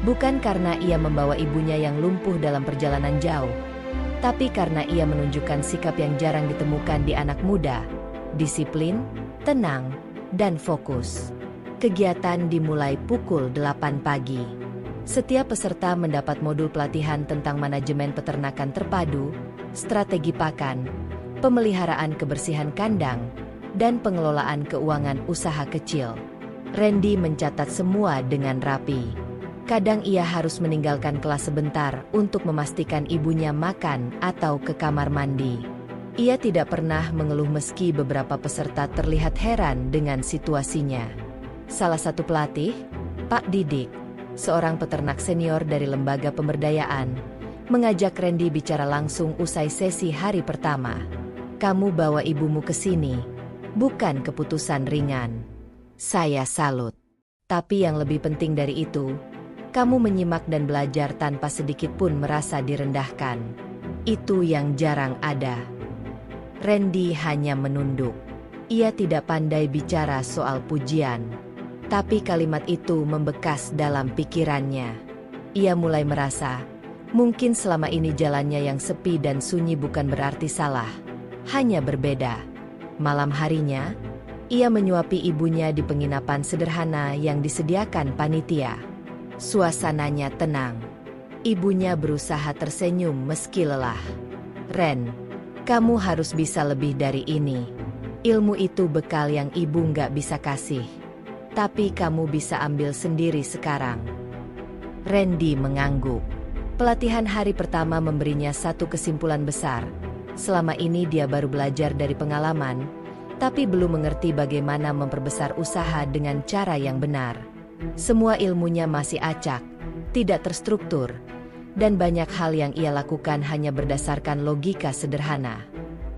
Bukan karena ia membawa ibunya yang lumpuh dalam perjalanan jauh, tapi karena ia menunjukkan sikap yang jarang ditemukan di anak muda: disiplin, tenang, dan fokus. Kegiatan dimulai pukul 8 pagi. Setiap peserta mendapat modul pelatihan tentang manajemen peternakan terpadu, strategi pakan, pemeliharaan kebersihan kandang, dan pengelolaan keuangan usaha kecil. Randy mencatat semua dengan rapi. Kadang ia harus meninggalkan kelas sebentar untuk memastikan ibunya makan atau ke kamar mandi. Ia tidak pernah mengeluh meski beberapa peserta terlihat heran dengan situasinya. Salah satu pelatih, Pak Didik, seorang peternak senior dari lembaga pemberdayaan, mengajak Randy bicara langsung usai sesi hari pertama. "Kamu bawa ibumu ke sini, bukan keputusan ringan. Saya salut. Tapi yang lebih penting dari itu, kamu menyimak dan belajar tanpa sedikit pun merasa direndahkan. Itu yang jarang ada. Randy hanya menunduk. Ia tidak pandai bicara soal pujian. Tapi kalimat itu membekas dalam pikirannya. Ia mulai merasa, mungkin selama ini jalannya yang sepi dan sunyi bukan berarti salah. Hanya berbeda. Malam harinya, ia menyuapi ibunya di penginapan sederhana yang disediakan panitia. Suasananya tenang. Ibunya berusaha tersenyum meski lelah. "Ren, kamu harus bisa lebih dari ini. Ilmu itu bekal yang ibu nggak bisa kasih. Tapi kamu bisa ambil sendiri sekarang." Randy mengangguk. Pelatihan hari pertama memberinya satu kesimpulan besar. Selama ini dia baru belajar dari pengalaman, tapi belum mengerti bagaimana memperbesar usaha dengan cara yang benar. Semua ilmunya masih acak, tidak terstruktur, dan banyak hal yang ia lakukan hanya berdasarkan logika sederhana.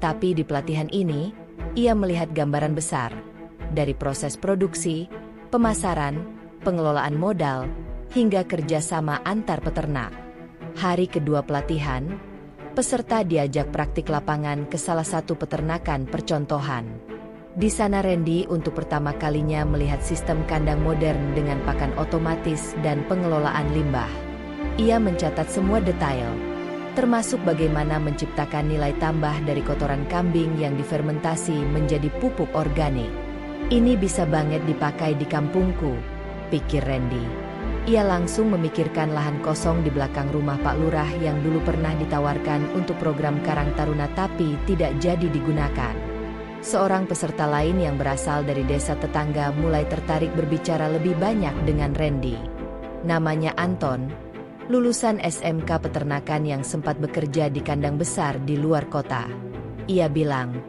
Tapi di pelatihan ini, ia melihat gambaran besar, dari proses produksi, pemasaran, pengelolaan modal, hingga kerjasama antar peternak. Hari kedua pelatihan, peserta diajak praktik lapangan ke salah satu peternakan percontohan. Di sana Randy untuk pertama kalinya melihat sistem kandang modern dengan pakan otomatis dan pengelolaan limbah. Ia mencatat semua detail, termasuk bagaimana menciptakan nilai tambah dari kotoran kambing yang difermentasi menjadi pupuk organik. "Ini bisa banget dipakai di kampungku," pikir Randy. Ia langsung memikirkan lahan kosong di belakang rumah Pak Lurah yang dulu pernah ditawarkan untuk program Karang Taruna tapi tidak jadi digunakan. Seorang peserta lain yang berasal dari desa tetangga mulai tertarik berbicara lebih banyak dengan Randy. Namanya Anton, lulusan SMK peternakan yang sempat bekerja di kandang besar di luar kota. Ia bilang,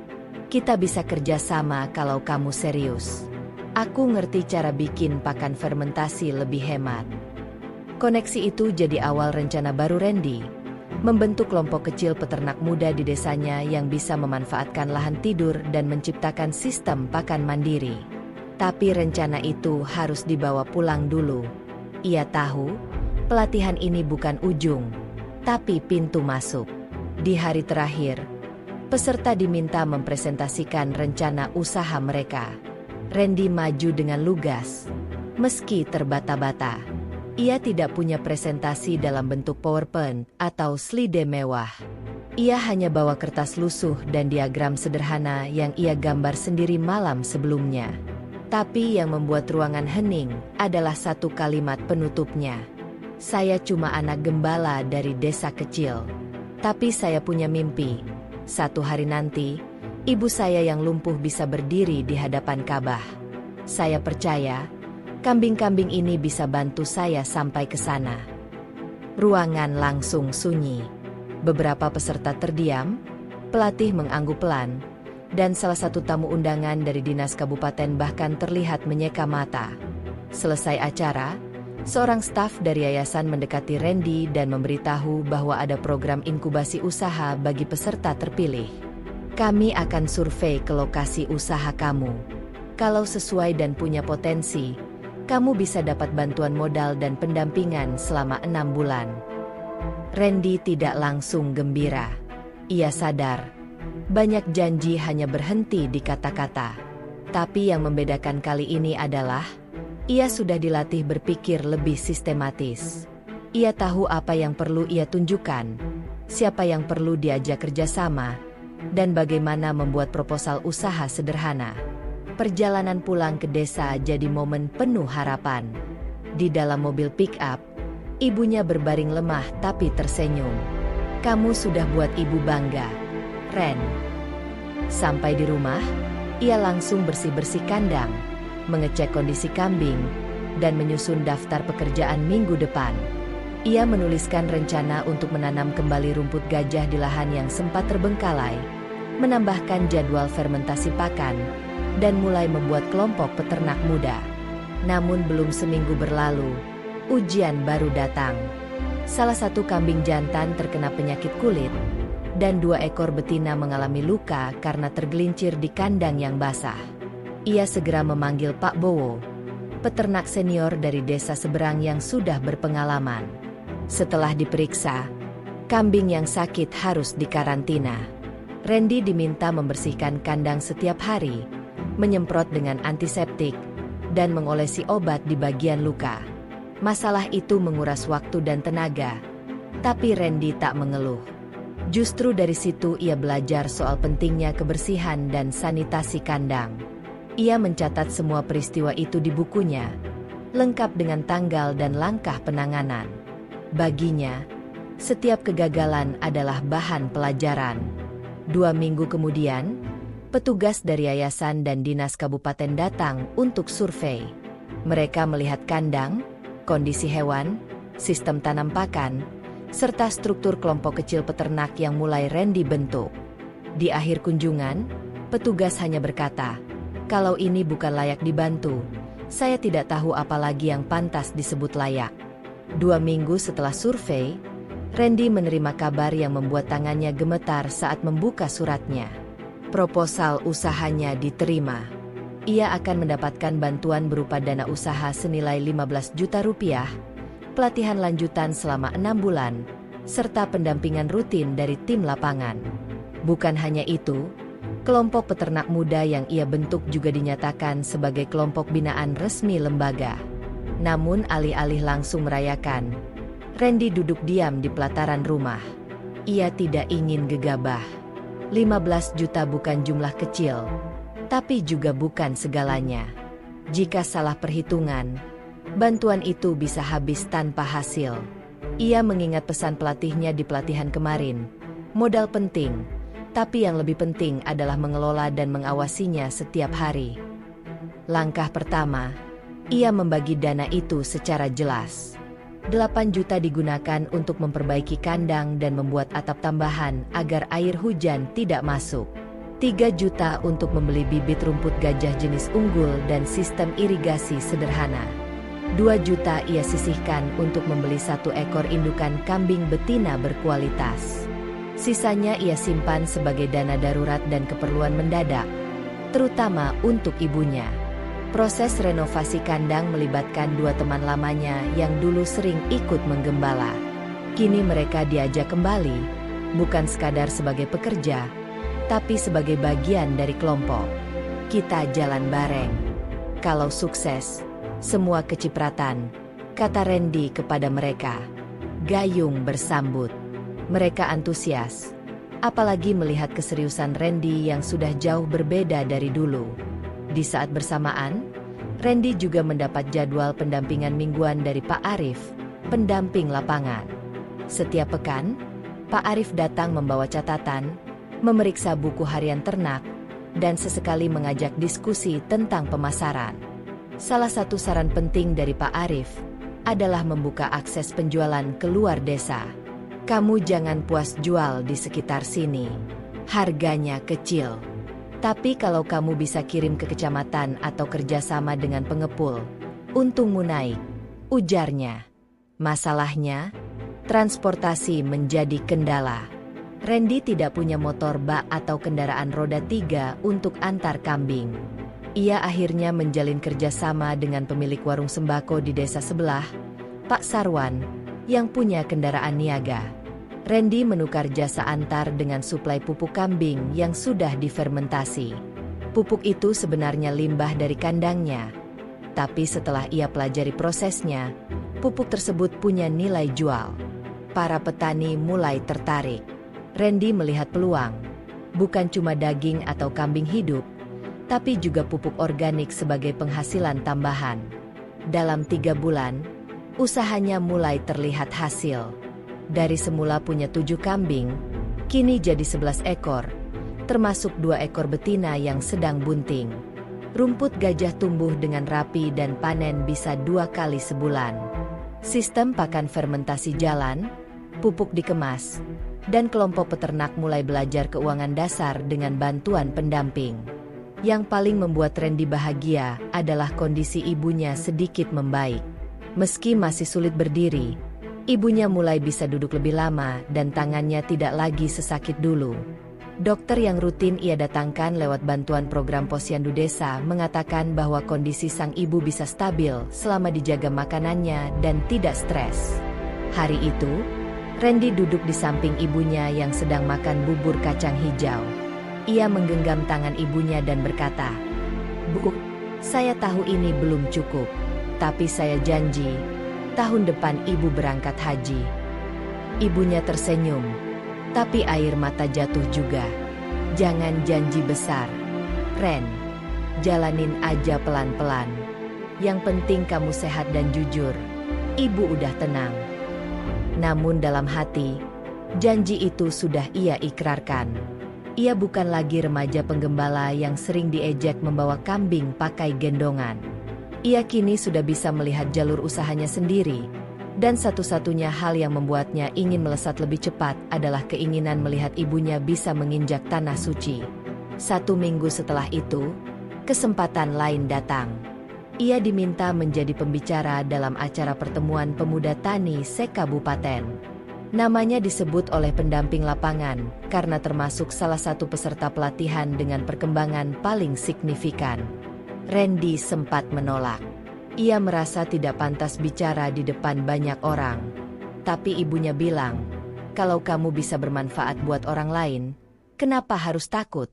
"Kita bisa kerja sama kalau kamu serius. Aku ngerti cara bikin pakan fermentasi lebih hemat." Koneksi itu jadi awal rencana baru Randy, membentuk kelompok kecil peternak muda di desanya yang bisa memanfaatkan lahan tidur dan menciptakan sistem pakan mandiri. Tapi rencana itu harus dibawa pulang dulu. Ia tahu, pelatihan ini bukan ujung, tapi pintu masuk. Di hari terakhir, peserta diminta mempresentasikan rencana usaha mereka. Randy maju dengan lugas. Meski terbata-bata, ia tidak punya presentasi dalam bentuk PowerPoint atau slide mewah. Ia hanya bawa kertas lusuh dan diagram sederhana yang ia gambar sendiri malam sebelumnya. Tapi yang membuat ruangan hening adalah satu kalimat penutupnya. "Saya cuma anak gembala dari desa kecil. Tapi saya punya mimpi. Satu hari nanti, ibu saya yang lumpuh bisa berdiri di hadapan Ka'bah. Saya percaya, kambing-kambing ini bisa bantu saya sampai ke sana." Ruangan langsung sunyi. Beberapa peserta terdiam, pelatih mengangguk pelan, dan salah satu tamu undangan dari dinas kabupaten bahkan terlihat menyeka mata. Selesai acara, seorang staf dari yayasan mendekati Randy dan memberitahu bahwa ada program inkubasi usaha bagi peserta terpilih. "Kami akan survei ke lokasi usaha kamu. Kalau sesuai dan punya potensi, kamu bisa dapat bantuan modal dan pendampingan selama 6 bulan. Randy tidak langsung gembira. Ia sadar, banyak janji hanya berhenti di kata-kata. Tapi yang membedakan kali ini adalah, ia sudah dilatih berpikir lebih sistematis. Ia tahu apa yang perlu ia tunjukkan, siapa yang perlu diajak kerjasama, dan bagaimana membuat proposal usaha sederhana. Perjalanan pulang ke desa jadi momen penuh harapan. Di dalam mobil pick-up, ibunya berbaring lemah tapi tersenyum. "Kamu sudah buat ibu bangga, Ren." Sampai di rumah, ia langsung bersih-bersih kandang, mengecek kondisi kambing, dan menyusun daftar pekerjaan minggu depan. Ia menuliskan rencana untuk menanam kembali rumput gajah di lahan yang sempat terbengkalai, menambahkan jadwal fermentasi pakan, dan mulai membuat kelompok peternak muda. Namun belum seminggu berlalu, ujian baru datang. Salah satu kambing jantan terkena penyakit kulit, dan 2 ekor betina mengalami luka karena tergelincir di kandang yang basah. Ia segera memanggil Pak Bowo, peternak senior dari desa seberang yang sudah berpengalaman. Setelah diperiksa, Kambing yang sakit harus dikarantina. Randy diminta membersihkan kandang setiap hari, menyemprot dengan antiseptik, dan mengolesi obat di bagian luka. Masalah itu menguras waktu dan tenaga, tapi Randy tak mengeluh. Justru dari situ ia belajar soal pentingnya kebersihan dan sanitasi kandang. Ia mencatat semua peristiwa itu di bukunya, lengkap dengan tanggal dan langkah penanganan. Baginya, setiap kegagalan adalah bahan pelajaran. 2 minggu kemudian, petugas dari yayasan dan dinas kabupaten datang untuk survei. Mereka melihat kandang, kondisi hewan, sistem tanam pakan, serta struktur kelompok kecil peternak yang mulai Randy bentuk. Di akhir kunjungan, petugas hanya berkata, "Kalau ini bukan layak dibantu, saya tidak tahu apa lagi yang pantas disebut layak." 2 minggu setelah survei, Randy menerima kabar yang membuat tangannya gemetar saat membuka suratnya. Proposal usahanya diterima. Ia akan mendapatkan bantuan berupa dana usaha senilai 15 juta rupiah, pelatihan lanjutan selama 6 bulan, serta pendampingan rutin dari tim lapangan. Bukan hanya itu, kelompok peternak muda yang ia bentuk juga dinyatakan sebagai kelompok binaan resmi lembaga. Namun alih-alih langsung merayakan, Randy duduk diam di pelataran rumah. Ia tidak ingin gegabah. 15 juta bukan jumlah kecil, tapi juga bukan segalanya. Jika salah perhitungan, bantuan itu bisa habis tanpa hasil. Ia mengingat pesan pelatihnya di pelatihan kemarin. Modal penting, tapi yang lebih penting adalah mengelola dan mengawasinya setiap hari. Langkah pertama, ia membagi dana itu secara jelas. 8 juta digunakan untuk memperbaiki kandang dan membuat atap tambahan agar air hujan tidak masuk. 3 juta untuk membeli bibit rumput gajah jenis unggul dan sistem irigasi sederhana. 2 juta ia sisihkan untuk membeli 1 ekor indukan kambing betina berkualitas. Sisanya ia simpan sebagai dana darurat dan keperluan mendadak, terutama untuk ibunya. Proses renovasi kandang melibatkan 2 teman lamanya yang dulu sering ikut menggembala. Kini mereka diajak kembali, bukan sekadar sebagai pekerja, tapi sebagai bagian dari kelompok. Kita jalan bareng. Kalau sukses, semua kecipratan, kata Randy kepada mereka. Gayung bersambut. Mereka antusias, apalagi melihat keseriusan Randy yang sudah jauh berbeda dari dulu. Di saat bersamaan, Randy juga mendapat jadwal pendampingan mingguan dari Pak Arif, pendamping lapangan. Setiap pekan, Pak Arif datang membawa catatan, memeriksa buku harian ternak, dan sesekali mengajak diskusi tentang pemasaran. Salah satu saran penting dari Pak Arif adalah membuka akses penjualan ke luar desa. Kamu jangan puas jual di sekitar sini. Harganya kecil. Tapi kalau kamu bisa kirim ke kecamatan atau kerjasama dengan pengepul, untungmu naik, ujarnya. Masalahnya, transportasi menjadi kendala. Randy tidak punya motor bak atau kendaraan roda 3 untuk antar kambing. Ia akhirnya menjalin kerjasama dengan pemilik warung sembako di desa sebelah, Pak Sarwan, yang punya kendaraan niaga. Randy menukar jasa antar dengan suplai pupuk kambing yang sudah difermentasi. Pupuk itu sebenarnya limbah dari kandangnya. Tapi setelah ia pelajari prosesnya, pupuk tersebut punya nilai jual. Para petani mulai tertarik. Randy melihat peluang. Bukan cuma daging atau kambing hidup, tapi juga pupuk organik sebagai penghasilan tambahan. Dalam 3 bulan, usahanya mulai terlihat hasil. Dari semula punya 7 kambing, kini jadi 11 ekor, termasuk 2 ekor betina yang sedang bunting. Rumput gajah tumbuh dengan rapi dan panen bisa 2 kali sebulan. Sistem pakan fermentasi jalan, pupuk dikemas, dan kelompok peternak mulai belajar keuangan dasar dengan bantuan pendamping. Yang paling membuat Randy bahagia adalah kondisi ibunya sedikit membaik. Meski masih sulit berdiri, ibunya mulai bisa duduk lebih lama dan tangannya tidak lagi sesakit dulu. Dokter yang rutin ia datangkan lewat bantuan program posyandu desa mengatakan bahwa kondisi sang ibu bisa stabil selama dijaga makanannya dan tidak stres. Hari itu, Randy duduk di samping ibunya yang sedang makan bubur kacang hijau. Ia menggenggam tangan ibunya dan berkata, "Bu, saya tahu ini belum cukup, tapi saya janji, tahun depan ibu berangkat haji." Ibunya tersenyum, tapi air mata jatuh juga. "Jangan janji besar, Ren. Jalanin aja pelan-pelan. Yang penting kamu sehat dan jujur." Ibu udah tenang. Namun dalam hati, janji itu sudah ia ikrarkan. Ia bukan lagi remaja penggembala yang sering diejek membawa kambing pakai gendongan. Ia kini sudah bisa melihat jalur usahanya sendiri. Dan satu-satunya hal yang membuatnya ingin melesat lebih cepat adalah keinginan melihat ibunya bisa menginjak tanah suci. 1 minggu setelah itu, kesempatan lain datang. Ia diminta menjadi pembicara dalam acara pertemuan pemuda tani se-kabupaten. Namanya disebut oleh pendamping lapangan karena termasuk salah satu peserta pelatihan dengan perkembangan paling signifikan. Randy sempat menolak. Ia merasa tidak pantas bicara di depan banyak orang. Tapi ibunya bilang, "Kalau kamu bisa bermanfaat buat orang lain, kenapa harus takut?"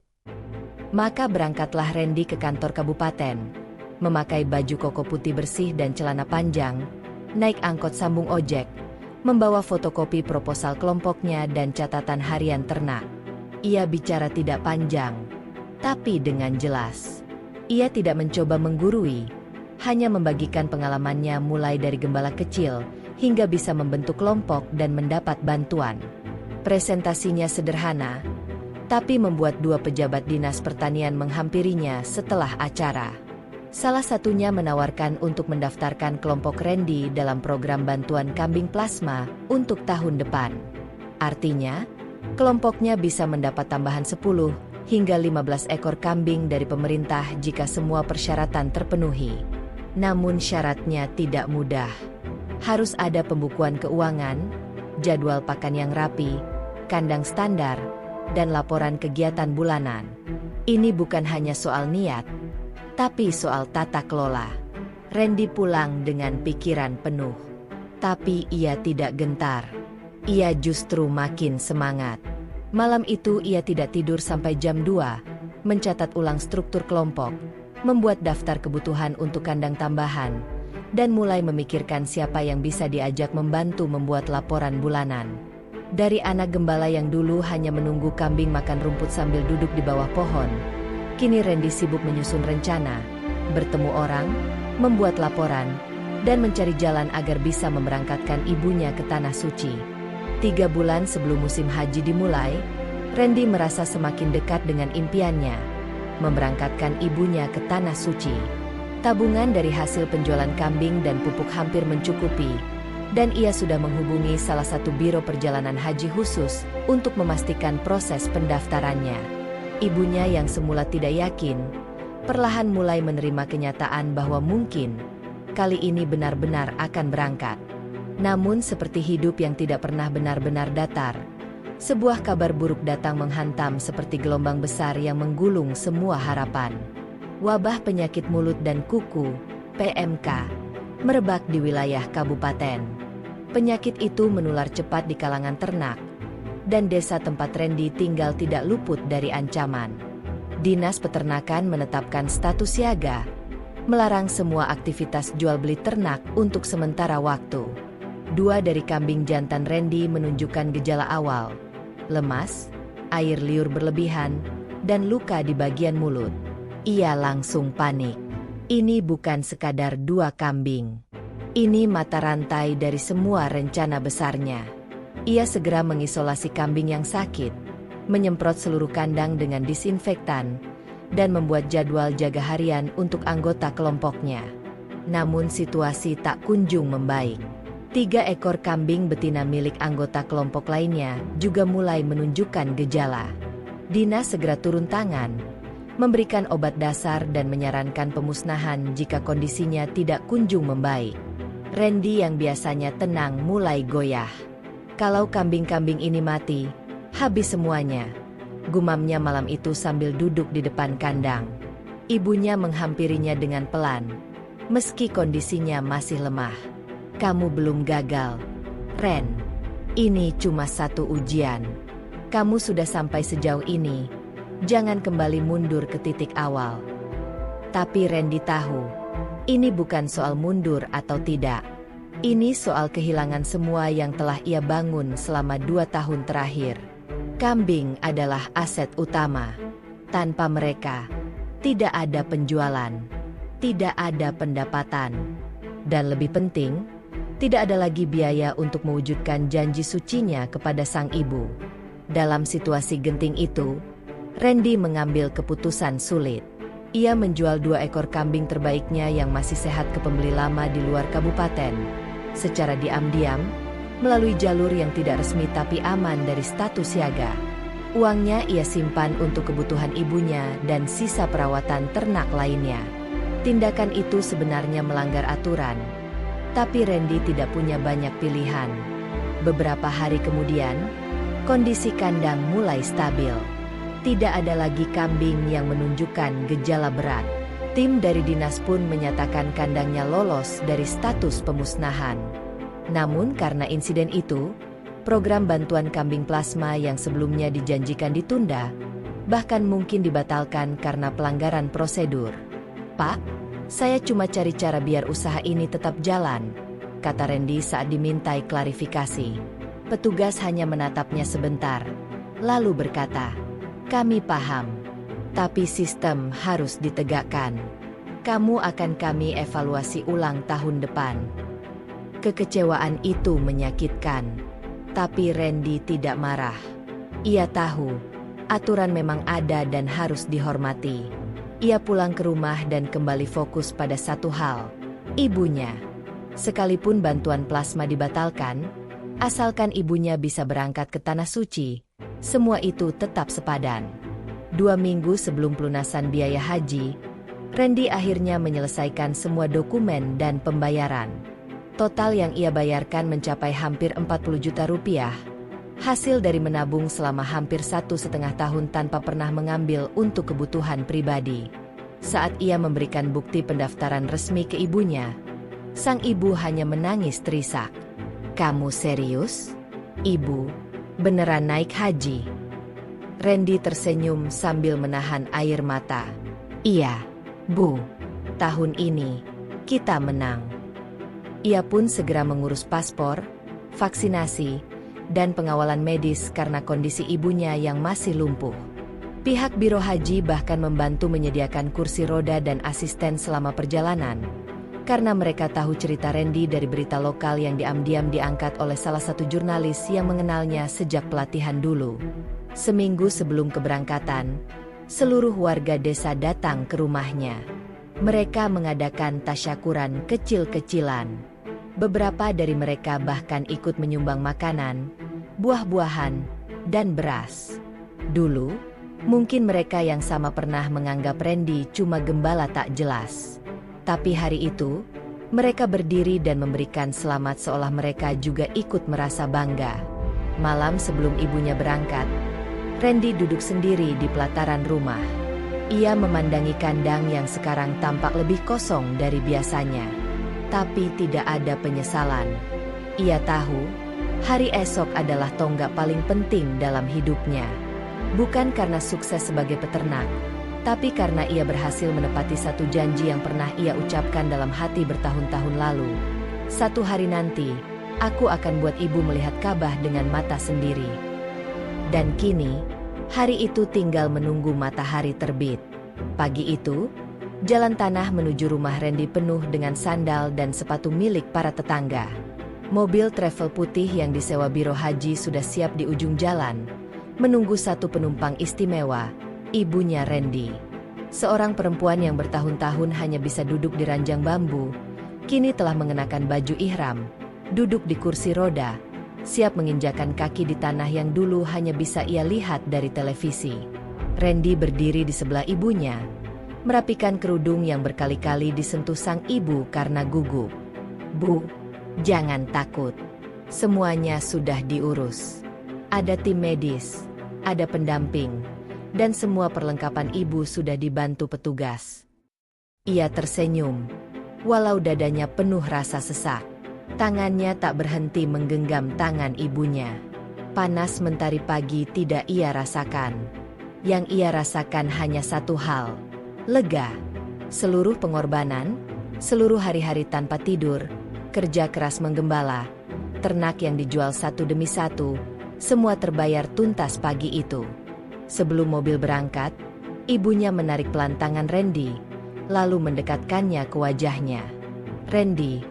Maka berangkatlah Randy ke kantor kabupaten. Memakai baju koko putih bersih dan celana panjang, naik angkot sambung ojek, membawa fotokopi proposal kelompoknya dan catatan harian ternak. Ia bicara tidak panjang, tapi dengan jelas. Ia tidak mencoba menggurui, hanya membagikan pengalamannya mulai dari gembala kecil, hingga bisa membentuk kelompok dan mendapat bantuan. Presentasinya sederhana, tapi membuat 2 pejabat dinas pertanian menghampirinya setelah acara. Salah satunya menawarkan untuk mendaftarkan kelompok Randy dalam program bantuan kambing plasma untuk tahun depan. Artinya, kelompoknya bisa mendapat tambahan 10 hingga 15 ekor kambing dari pemerintah jika semua persyaratan terpenuhi. Namun syaratnya tidak mudah. Harus ada pembukuan keuangan, jadwal pakan yang rapi, kandang standar, dan laporan kegiatan bulanan. Ini bukan hanya soal niat, tapi soal tata kelola. Randy pulang dengan pikiran penuh. Tapi ia tidak gentar. Ia justru makin semangat. Malam itu ia tidak tidur sampai jam 2, mencatat ulang struktur kelompok, membuat daftar kebutuhan untuk kandang tambahan, dan mulai memikirkan siapa yang bisa diajak membantu membuat laporan bulanan. Dari anak gembala yang dulu hanya menunggu kambing makan rumput sambil duduk di bawah pohon, kini Randy sibuk menyusun rencana, bertemu orang, membuat laporan, dan mencari jalan agar bisa memberangkatkan ibunya ke Tanah Suci. 3 bulan sebelum musim haji dimulai, Randy merasa semakin dekat dengan impiannya, memberangkatkan ibunya ke Tanah Suci. Tabungan dari hasil penjualan kambing dan pupuk hampir mencukupi, dan ia sudah menghubungi salah satu biro perjalanan haji khusus untuk memastikan proses pendaftarannya. Ibunya yang semula tidak yakin, perlahan mulai menerima kenyataan bahwa mungkin kali ini benar-benar akan berangkat. Namun seperti hidup yang tidak pernah benar-benar datar, sebuah kabar buruk datang menghantam seperti gelombang besar yang menggulung semua harapan. Wabah penyakit mulut dan kuku, PMK, merebak di wilayah kabupaten. Penyakit itu menular cepat di kalangan ternak, dan desa tempat Randy tinggal tidak luput dari ancaman. Dinas Peternakan menetapkan status siaga, melarang semua aktivitas jual beli ternak untuk sementara waktu. 2 dari kambing jantan Randy menunjukkan gejala awal, lemas, air liur berlebihan, dan luka di bagian mulut. Ia langsung panik. Ini bukan sekadar 2 kambing. Ini mata rantai dari semua rencana besarnya. Ia segera mengisolasi kambing yang sakit, menyemprot seluruh kandang dengan disinfektan, dan membuat jadwal jaga harian untuk anggota kelompoknya. Namun situasi tak kunjung membaik. 3 ekor kambing betina milik anggota kelompok lainnya juga mulai menunjukkan gejala. Dinas segera turun tangan, memberikan obat dasar dan menyarankan pemusnahan jika kondisinya tidak kunjung membaik. Randy yang biasanya tenang mulai goyah. Kalau kambing-kambing ini mati, habis semuanya, gumamnya malam itu sambil duduk di depan kandang. Ibunya menghampirinya dengan pelan, meski kondisinya masih lemah. "Kamu belum gagal, Ren. Ini cuma satu ujian. Kamu sudah sampai sejauh ini. Jangan kembali mundur ke titik awal. Tapi Randy tahu, ini bukan soal mundur atau tidak. Ini soal kehilangan semua yang telah ia bangun selama 2 tahun terakhir. Kambing adalah aset utama. Tanpa mereka, tidak ada penjualan, tidak ada pendapatan. Dan lebih penting, tidak ada lagi biaya untuk mewujudkan janji sucinya kepada sang ibu. Dalam situasi genting itu, Randy mengambil keputusan sulit. Ia menjual 2 ekor kambing terbaiknya yang masih sehat ke pembeli lama di luar kabupaten. Secara diam-diam, melalui jalur yang tidak resmi tapi aman dari status siaga. Uangnya ia simpan untuk kebutuhan ibunya dan sisa perawatan ternak lainnya. Tindakan itu sebenarnya melanggar aturan. Tapi Randy tidak punya banyak pilihan. Beberapa hari kemudian, kondisi kandang mulai stabil. Tidak ada lagi kambing yang menunjukkan gejala berat. Tim dari dinas pun menyatakan kandangnya lolos dari status pemusnahan. Namun karena insiden itu, program bantuan kambing plasma yang sebelumnya dijanjikan ditunda, bahkan mungkin dibatalkan karena pelanggaran prosedur. "Pak, saya cuma cari cara biar usaha ini tetap jalan," kata Randy saat dimintai klarifikasi. Petugas hanya menatapnya sebentar, lalu berkata, "Kami paham, tapi sistem harus ditegakkan. Kamu akan kami evaluasi ulang tahun depan." Kekecewaan itu menyakitkan, tapi Randy tidak marah. Ia tahu, aturan memang ada dan harus dihormati. Ia pulang ke rumah dan kembali fokus pada satu hal, ibunya. Sekalipun bantuan plasma dibatalkan, asalkan ibunya bisa berangkat ke Tanah Suci, semua itu tetap sepadan. 2 minggu sebelum pelunasan biaya haji, Randy akhirnya menyelesaikan semua dokumen dan pembayaran. Total yang ia bayarkan mencapai hampir 40 juta rupiah. Hasil dari menabung selama hampir 1,5 tahun tanpa pernah mengambil untuk kebutuhan pribadi. Saat ia memberikan bukti pendaftaran resmi ke ibunya, sang ibu hanya menangis terisak. "Kamu serius? Ibu, beneran naik haji?" Randy tersenyum sambil menahan air mata. "Iya, Bu. Tahun ini, kita menang." Ia pun segera mengurus paspor, vaksinasi, dan pengawalan medis karena kondisi ibunya yang masih lumpuh. Pihak Biro Haji bahkan membantu menyediakan kursi roda dan asisten selama perjalanan, karena mereka tahu cerita Randy dari berita lokal yang diam-diam diangkat oleh salah satu jurnalis yang mengenalnya sejak pelatihan dulu. Seminggu sebelum keberangkatan, seluruh warga desa datang ke rumahnya. Mereka mengadakan tasyakuran kecil-kecilan. Beberapa dari mereka bahkan ikut menyumbang makanan, buah-buahan, dan beras. Dulu, mungkin mereka yang sama pernah menganggap Randy cuma gembala tak jelas. Tapi hari itu, mereka berdiri dan memberikan selamat seolah mereka juga ikut merasa bangga. Malam sebelum ibunya berangkat, Randy duduk sendiri di pelataran rumah. Ia memandangi kandang yang sekarang tampak lebih kosong dari biasanya. Tapi tidak ada penyesalan. Ia tahu, hari esok adalah tonggak paling penting dalam hidupnya. Bukan karena sukses sebagai peternak, tapi karena ia berhasil menepati satu janji yang pernah ia ucapkan dalam hati bertahun-tahun lalu. "Satu hari nanti, aku akan buat ibu melihat Ka'bah dengan mata sendiri." Dan kini, hari itu tinggal menunggu matahari terbit. Pagi itu, jalan tanah menuju rumah Randy penuh dengan sandal dan sepatu milik para tetangga. Mobil travel putih yang disewa Biro Haji sudah siap di ujung jalan, menunggu satu penumpang istimewa, ibunya Randy. Seorang perempuan yang bertahun-tahun hanya bisa duduk di ranjang bambu, kini telah mengenakan baju ihram, duduk di kursi roda, siap menginjakan kaki di tanah yang dulu hanya bisa ia lihat dari televisi. Randy berdiri di sebelah ibunya, merapikan kerudung yang berkali-kali disentuh sang ibu karena gugup. "Bu, jangan takut. Semuanya sudah diurus. Ada tim medis, ada pendamping, dan semua perlengkapan ibu sudah dibantu petugas." Ia tersenyum, walau dadanya penuh rasa sesak. Tangannya tak berhenti menggenggam tangan ibunya. Panas mentari pagi tidak ia rasakan. Yang ia rasakan hanya satu hal. Lega. Seluruh pengorbanan, seluruh hari-hari tanpa tidur, kerja keras menggembala, ternak yang dijual satu demi satu, semua terbayar tuntas pagi itu. Sebelum mobil berangkat, ibunya menarik pelan tangan Randy, lalu mendekatkannya ke wajahnya. "Randy,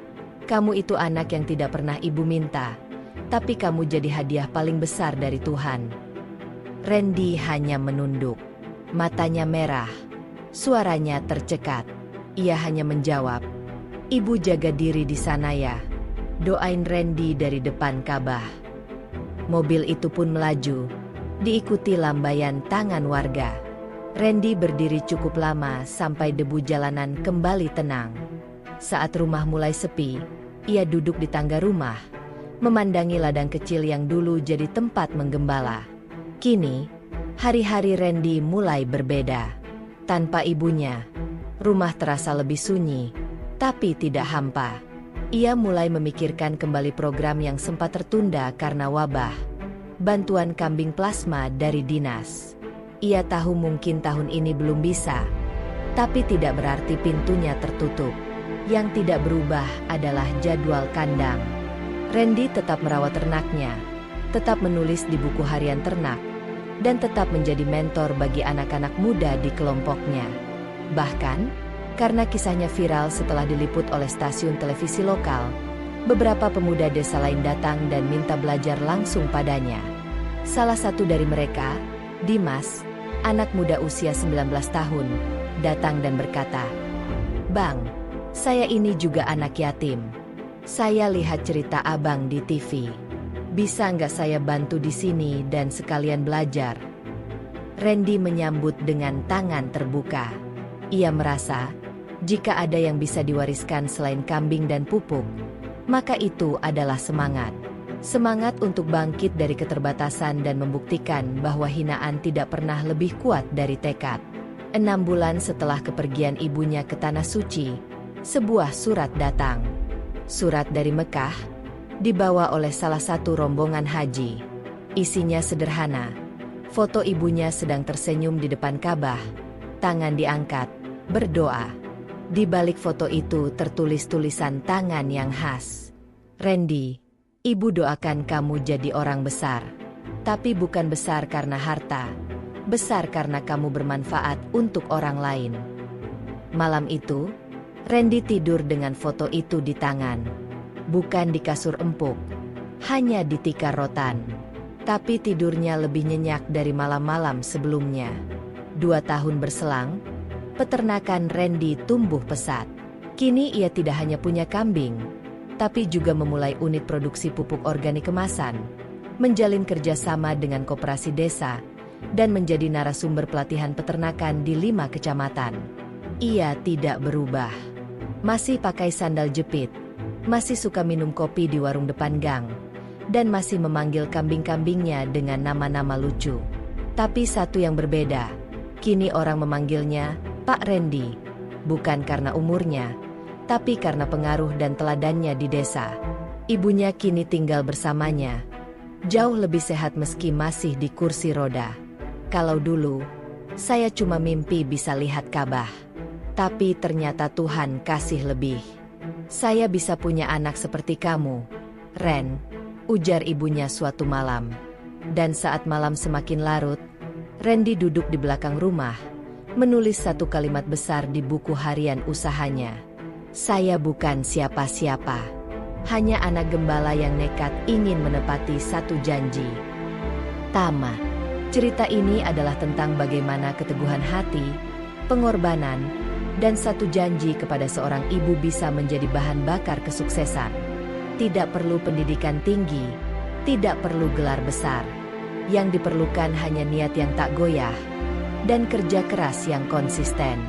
kamu itu anak yang tidak pernah ibu minta, tapi kamu jadi hadiah paling besar dari Tuhan." Randy hanya menunduk. Matanya merah. Suaranya tercekat. Ia hanya menjawab, "Ibu jaga diri di sana ya. Doain Randy dari depan Ka'bah." Mobil itu pun melaju, diikuti lambaian tangan warga. Randy berdiri cukup lama sampai debu jalanan kembali tenang. Saat rumah mulai sepi, ia duduk di tangga rumah, memandangi ladang kecil yang dulu jadi tempat menggembala. Kini, hari-hari Randy mulai berbeda. Tanpa ibunya, rumah terasa lebih sunyi, tapi tidak hampa. Ia mulai memikirkan kembali program yang sempat tertunda karena wabah. Bantuan kambing plasma dari dinas. Ia tahu mungkin tahun ini belum bisa, tapi tidak berarti pintunya tertutup. Yang tidak berubah adalah jadwal kandang. Randy tetap merawat ternaknya, tetap menulis di buku harian ternak, dan tetap menjadi mentor bagi anak-anak muda di kelompoknya. Bahkan, karena kisahnya viral setelah diliput oleh stasiun televisi lokal, beberapa pemuda desa lain datang dan minta belajar langsung padanya. Salah satu dari mereka, Dimas, anak muda usia 19 tahun, datang dan berkata, "Bang, saya ini juga anak yatim. Saya lihat cerita abang di TV. Bisa nggak saya bantu di sini dan sekalian belajar?" Randy menyambut dengan tangan terbuka. Ia merasa, jika ada yang bisa diwariskan selain kambing dan pupuk, maka itu adalah semangat. Semangat untuk bangkit dari keterbatasan dan membuktikan bahwa hinaan tidak pernah lebih kuat dari tekad. 6 bulan setelah kepergian ibunya ke Tanah Suci, sebuah surat datang. Surat dari Mekah, dibawa oleh salah satu rombongan haji. Isinya sederhana. Foto ibunya sedang tersenyum di depan Ka'bah, tangan diangkat, berdoa. Di balik foto itu tertulis tulisan tangan yang khas. "Randy, ibu doakan kamu jadi orang besar. Tapi bukan besar karena harta. Besar karena kamu bermanfaat untuk orang lain." Malam itu, Randy tidur dengan foto itu di tangan. Bukan di kasur empuk, hanya di tikar rotan. Tapi tidurnya lebih nyenyak dari malam-malam sebelumnya. 2 tahun berselang, peternakan Randy tumbuh pesat. Kini ia tidak hanya punya kambing, tapi juga memulai unit produksi pupuk organik kemasan, menjalin kerjasama dengan koperasi desa, dan menjadi narasumber pelatihan peternakan di 5 kecamatan. Ia tidak berubah. Masih pakai sandal jepit, masih suka minum kopi di warung depan gang, dan masih memanggil kambing-kambingnya dengan nama-nama lucu. Tapi satu yang berbeda, kini orang memanggilnya Pak Randy, bukan karena umurnya, tapi karena pengaruh dan teladannya di desa. Ibunya kini tinggal bersamanya, jauh lebih sehat meski masih di kursi roda. "Kalau dulu, saya cuma mimpi bisa lihat Ka'bah, tapi ternyata Tuhan kasih lebih. Saya bisa punya anak seperti kamu, Ren," ujar ibunya suatu malam. Dan saat malam semakin larut, Randy duduk di belakang rumah, menulis satu kalimat besar di buku harian usahanya. "Saya bukan siapa-siapa, hanya anak gembala yang nekat ingin menepati satu janji." Tamat. Cerita ini adalah tentang bagaimana keteguhan hati, pengorbanan, dan satu janji kepada seorang ibu bisa menjadi bahan bakar kesuksesan. Tidak perlu pendidikan tinggi, tidak perlu gelar besar. Yang diperlukan hanya niat yang tak goyah, dan kerja keras yang konsisten.